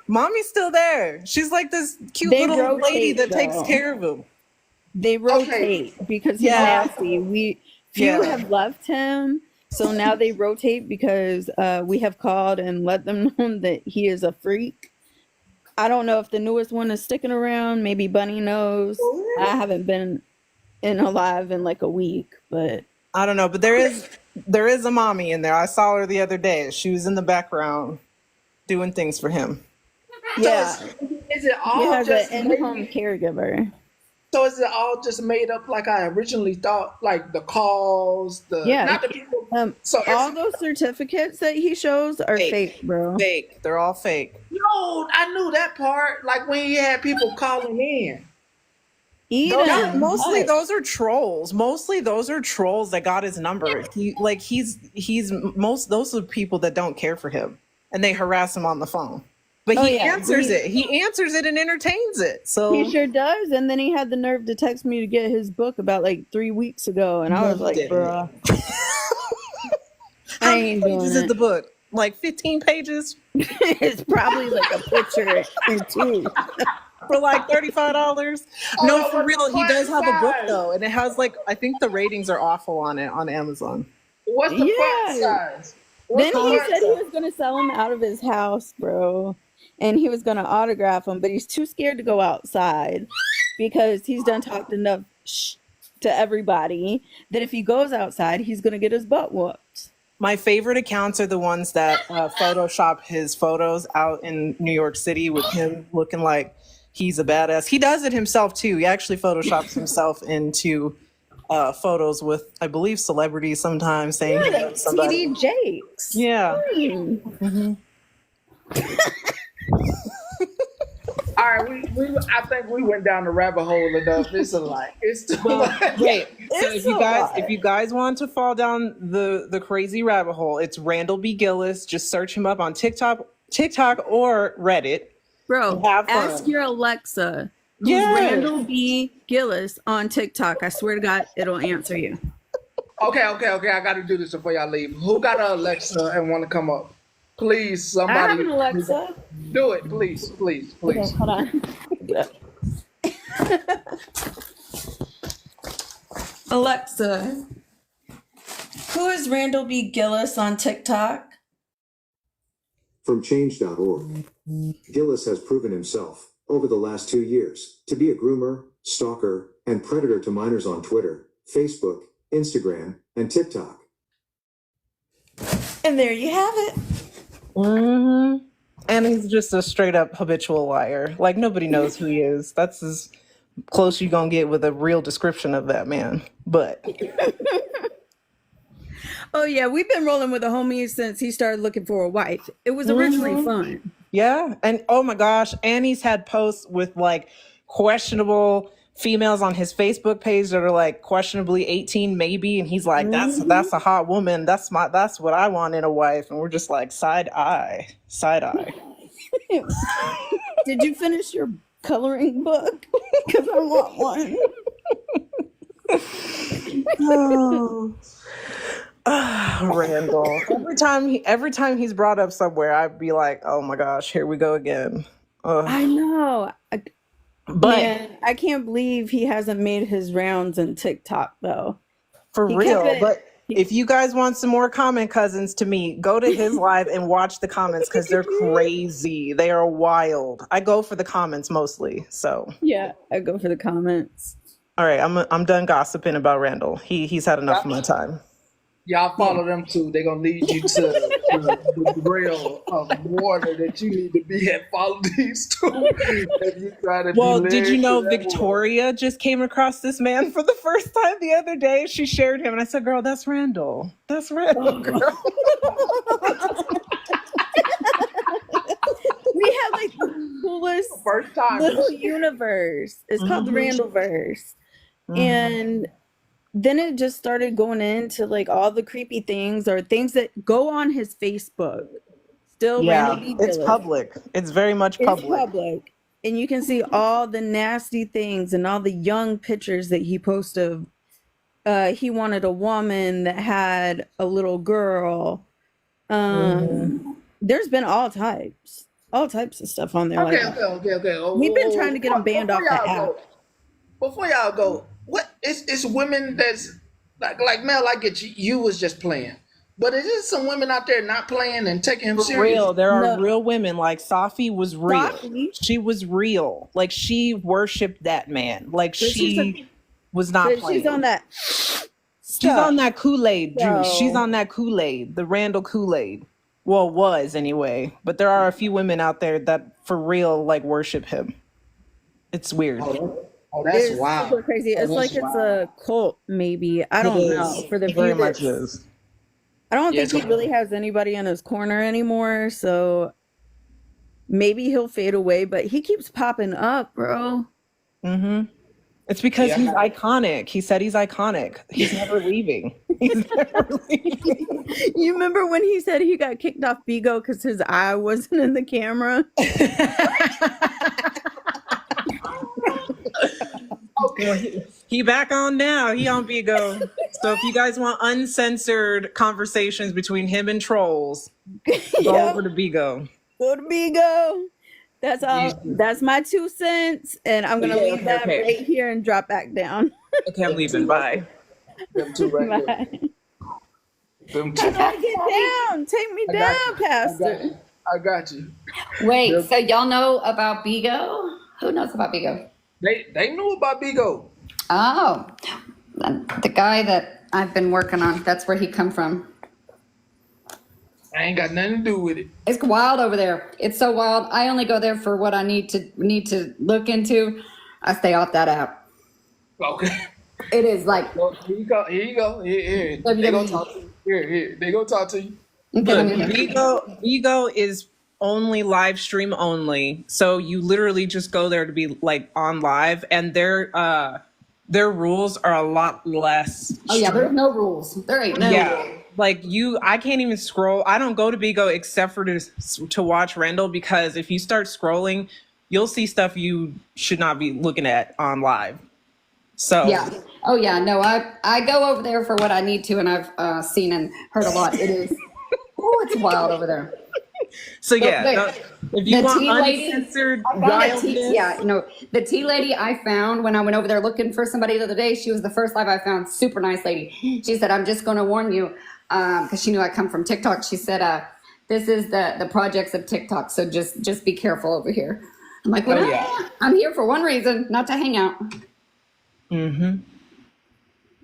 Mommy's still there. She's like this cute little lady that takes care of him. They rotate because he's nasty. Few have left him, so now they rotate because we have called and let them know that he is a freak. I don't know if the newest one is sticking around. Maybe Bunny knows. I haven't been in a live in like a week, but I don't know. But there is a mommy in there. I saw her the other day. She was in the background doing things for him. Yeah, is it all he has just an in-home caregiver? So is it all just made up like I originally thought? Like the calls, not the people. So all those certificates that he shows are fake, bro. Fake. They're all fake. No, I knew that part. Like when he had people calling in. Mostly those are trolls. Mostly those are trolls that got his number. Those are people that don't care for him and they harass him on the phone. But he answers it. He answers it and entertains it. So he sure does. And then he had the nerve to text me to get his book about like 3 weeks ago, and I was like, "Bruh, I ain't doing it." How many pages is the book? Like 15 pages? It's probably like a picture or two. For like $35. No, for real. He does have a book though, and it has I think the ratings are awful on it on Amazon. What's the font size? Then he said he was gonna sell him out of his house, bro. And he was going to autograph him, but he's too scared to go outside because he's done talked enough to everybody that if he goes outside, he's going to get his butt whooped. My favorite accounts are the ones that Photoshop his photos out in New York City with him looking like he's a badass. He does it himself too. He actually Photoshops himself into photos with, I believe, celebrities sometimes saying he knows somebody. TD Jakes. Yeah. Mm. All right, I think we went down the rabbit hole enough. It's a lot. It's too Well, much. wait. So It's a lot. if you guys want to fall down the crazy rabbit hole, it's Randall B. Gillis. Just search him up on TikTok or Reddit. Bro, Have ask fun. your Alexa who's Yes. Randall B. Gillis on TikTok. I swear to God, it'll answer you. Okay. I got to do this before y'all leave. Who got an Alexa and want to come up? Please, somebody. I have an Alexa. Do it, please. Okay, hold on. Alexa, who is Randall B. Gillis on TikTok? From Change.org, Gillis has proven himself, over the last 2 years, to be a groomer, stalker, and predator to minors on Twitter, Facebook, Instagram, and TikTok. And there you have it. Mm-hmm. And he's just a straight up habitual liar. Like, nobody knows who he is. That's as close you're gonna get with a real description of that man. But Oh yeah, we've been rolling with a homie since he started looking for a wife. It was originally fun. yeah, and oh my gosh, and he's had posts with like questionable females on his Facebook page that are like questionably 18 maybe, and he's like, that's a hot woman. That's what I want in a wife. And we're just like, side eye. Did you finish your coloring book? Because I want one. Oh. Randall. Every time he's brought up somewhere, I'd be like, oh my gosh, here we go again. I know. But Man, I can't believe he hasn't made his rounds in TikTok though. for He real. kept it- But if you guys want some more comment cousins to me, go to his live and watch the comments because they're crazy. They are wild. I go for the comments mostly. So Yeah, I go for the comments. all right, I'm done gossiping about Randall. He's had enough of my time. Y'all follow them too. They're gonna lead you to the rail of water that you need to be at. Follow these two. If you try to Well, be did you led know to that Victoria just came across this man for the first time the other day? She shared him, and I said, "Girl, that's Randall. That's Randall." Girl. We have like the coolest first time. little universe. It's called the Randallverse. And then it just started going into like all the creepy things or things that go on his Facebook. Still Yeah, Randall B. it's Gillis. public. It's very much It's public. public. And you can see all the nasty things and all the young pictures that he posted of he wanted a woman that had a little girl. There's been all types of stuff on there. Okay. Like that. We've been trying to get him banned off the app. Before y'all go, what it's women that's like Mel, I get you. You was just playing, but is there some women out there not playing and taking him For serious? real, there are No. real women. Like Safi was real. Safi? She was real. Like she worshipped that man. Like she's she was not But playing. she's on that. She's on that Kool-Aid juice. So- She's on that Kool-Aid, the Randall Kool-Aid. Well, was anyway. But there are a few women out there that for real like worship him. It's weird. Oh, that's It's wild. super crazy. It's Oh, like that's it's a cult, maybe. I don't It know. is. For the It very view much that's- is. I don't Yeah, think he it's- really has anybody in his corner anymore. So maybe he'll fade away, but he keeps popping up, bro. Mm-hmm. It's because Yeah. he's iconic. He said he's iconic. He's never leaving. He's never leaving. You remember when he said he got kicked off Bigo because his eye wasn't in the camera? He back on now. He on Bigo. So if you guys want uncensored conversations between him and trolls, go Yeah. over to Bigo. Go to Bigo. That's all. That's my 2 cents, and I'm gonna leave that right here and drop back down. Okay, I'm leaving. Bye. Them two right there. Bye. Them two. Get down. Take me I down, got you. Pastor. I got you. Wait, so y'all know about Bigo? Who knows about Bigo? They knew about Bigo. Oh, the guy that I've been working on, that's where he come from. I ain't got nothing to do with it. It's wild over there. It's so wild. I only go there for what I need to look into. I stay off that app. Okay. It is like, Well, here you go. Here you go. Here. Let me They get gonna me. talk to you. Here. They gonna talk to you. okay, Look, let me- Bigo is only live stream only. So you literally just go there to be like on live, and their rules are a lot less. Oh yeah, strict. there's no rules. There ain't no Yeah. rules. Like I can't even scroll. I don't go to Bigo except for to watch Rendell, because if you start scrolling, you'll see stuff you should not be looking at on live. So Yeah. Oh yeah. No, I go over there for what I need to, and I've seen and heard a lot. It is. Oh, it's wild over there. So yeah, if you want uncensored wildness, yeah, no, the tea lady I found when I went over there looking for somebody the other day, she was the first live I found. Super nice lady. She said, "I'm just going to warn you," because she knew I come from TikTok. She said, "This is the projects of TikTok, so just be careful over here." I'm like, "Well, I'm here for one reason, not to hang out." Mm-hmm.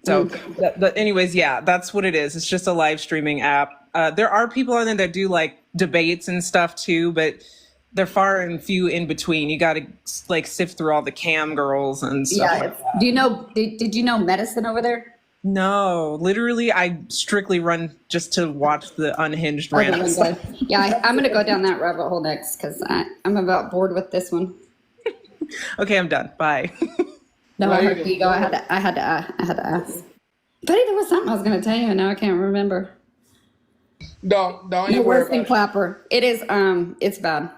So, but anyways, yeah, that's what it is. It's just a live streaming app. There are people on there that do like debates and stuff too, but they're far and few in between. You got to like sift through all the cam girls and stuff. Yeah. Like that. Do you know? Did you know Medicine over there? No, literally, I strictly run just to watch the unhinged rants. Yeah, I'm gonna go down that rabbit hole next because I'm about bored with this one. Okay, I'm done. Bye. No, I heard Bigo. I had to ask. Betty, there was something I was gonna tell you, and now I can't remember. Don't No even worse worry than about Clapper. It is it's bad.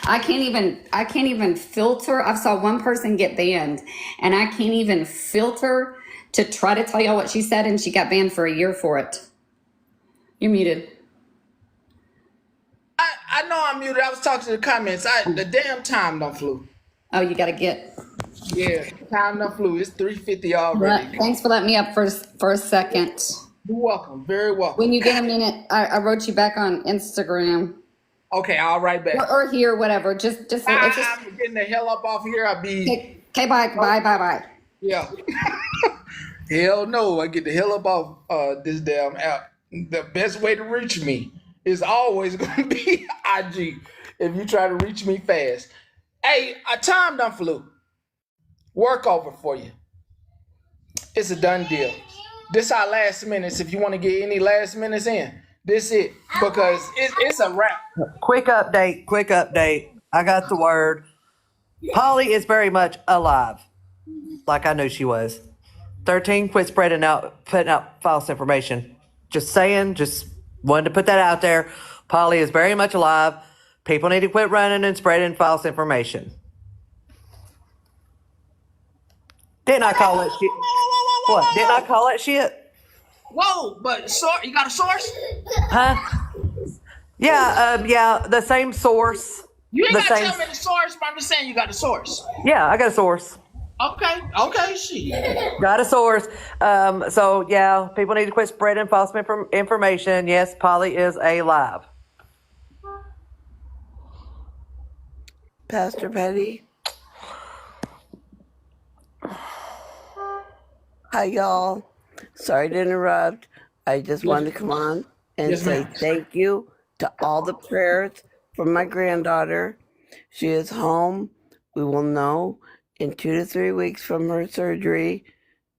I can't even filter. I saw one person get banned, and I can't even filter to try to tell y'all what she said, and she got banned for a year for it. You're muted. I know I'm muted. I was talking to the comments. The damn time don't flew. Oh, you gotta get. Yeah, time done flew. It's 3:50 already. But thanks for letting me up for a second. You're welcome. Very welcome. When you get a minute, I wrote you back on Instagram. Okay, I'll write back. Or here, whatever. Just I'm getting the hell up off here. I'll be. Okay, bye. Yeah. Hell no. I get the hell up off this damn app. The best way to reach me is always going to be IG if you try to reach me fast. Hey, time done flew. Work over for you. It's a done deal. This our last minutes. If you want to get any last minutes in, this it, because it's a wrap. Quick update. I got the word. Polly is very much alive, like I knew she was. 13, quit putting out false information. Just saying, just wanted to put that out there. Polly is very much alive. People need to quit running and spreading false information. Didn't I call it shit? What? Didn't I call it shit? Whoa, but you got a source? Huh? Yeah, the same source. You ain't gotta tell me the source, but I'm just saying you got a source. Yeah, I got a source. Okay, shit. Got a source. So yeah, people need to quit spreading false information. Yes, Polly is alive. Pastor Petty. Hi, y'all. Sorry to interrupt. I just wanted to come on and say thank you to all the prayers for my granddaughter. She is home. We will know in 2 to 3 weeks from her surgery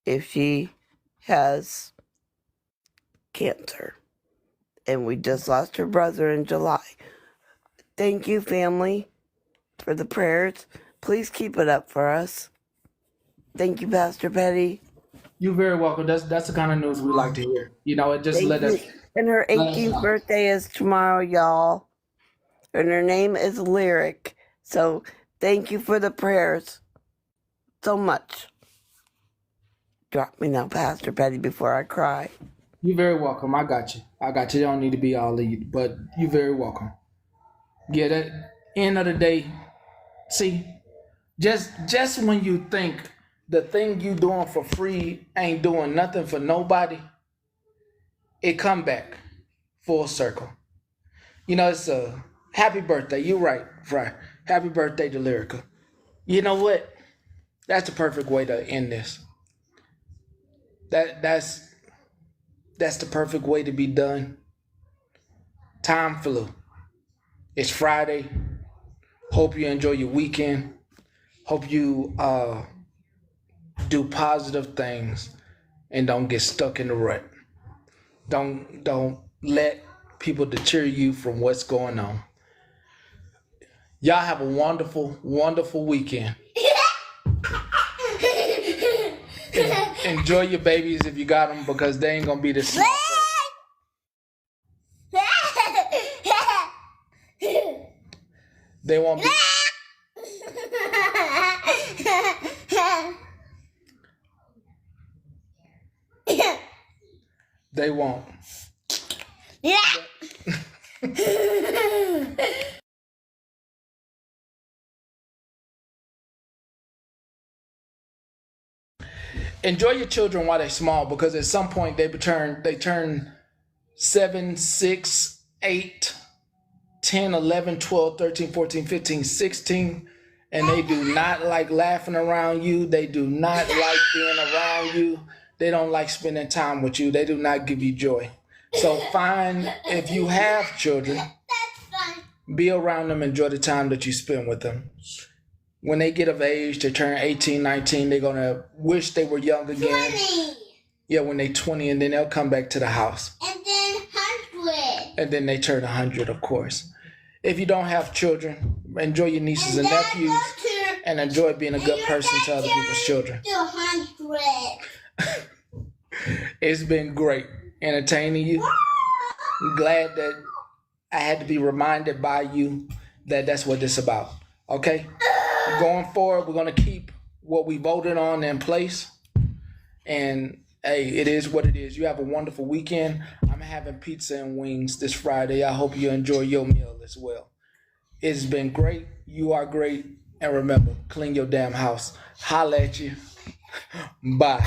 if she has cancer. And we just lost her brother in July. Thank you, family, for the prayers. Please keep it up for us. Thank you, Pastor Petty. You're very welcome. That's the kind of news we like to hear. You know, it just let us. And her 18th birthday is tomorrow, y'all. And her name is Lyric. So thank you for the prayers so much. Drop me now, Pastor Petty, before I cry. You're very welcome. I got you. You don't need to be all lead, but you're very welcome. Yeah, that end of the day, see, just when you think the thing you doing for free ain't doing nothing for nobody, it come back full circle. You know, it's a happy birthday. You're right, Fry. Happy birthday to Lyrica. You know what? That's the perfect way to end this. That's the perfect way to be done. Time flew. It's Friday. Hope you enjoy your weekend. Hope you do positive things and don't get stuck in the rut. Don't let people deter you from what's going on. Y'all have a wonderful, wonderful weekend. Enjoy your babies if you got them, because they ain't gonna be the same. They won't be. They won't. Enjoy your children while they're small, because at some point they turn 7, 6, 8, 10, 11, 12, 13, 14, 15, 16, and they do not like laughing around you. They do not like being around you. They don't like spending time with you. They do not give you joy. So if you have children, be around them, enjoy the time that you spend with them. When they get of age to turn 18, 19, they're going to wish they were young again. 20. Yeah, when they're 20, and then they'll come back to the house. And then 100. And then they turn 100, of course. If you don't have children, enjoy your nieces and nephews, and enjoy being a good person to other people's children. 100. It's been great entertaining you. I'm glad that I had to be reminded by you that that's what this is about. Okay? Going forward, we're going to keep what we voted on in place. And hey, it is what it is. You have a wonderful weekend. I'm having pizza and wings this Friday. I hope you enjoy your meal as well. It's been great. You are great. And remember, clean your damn house. Holla at you. Bye.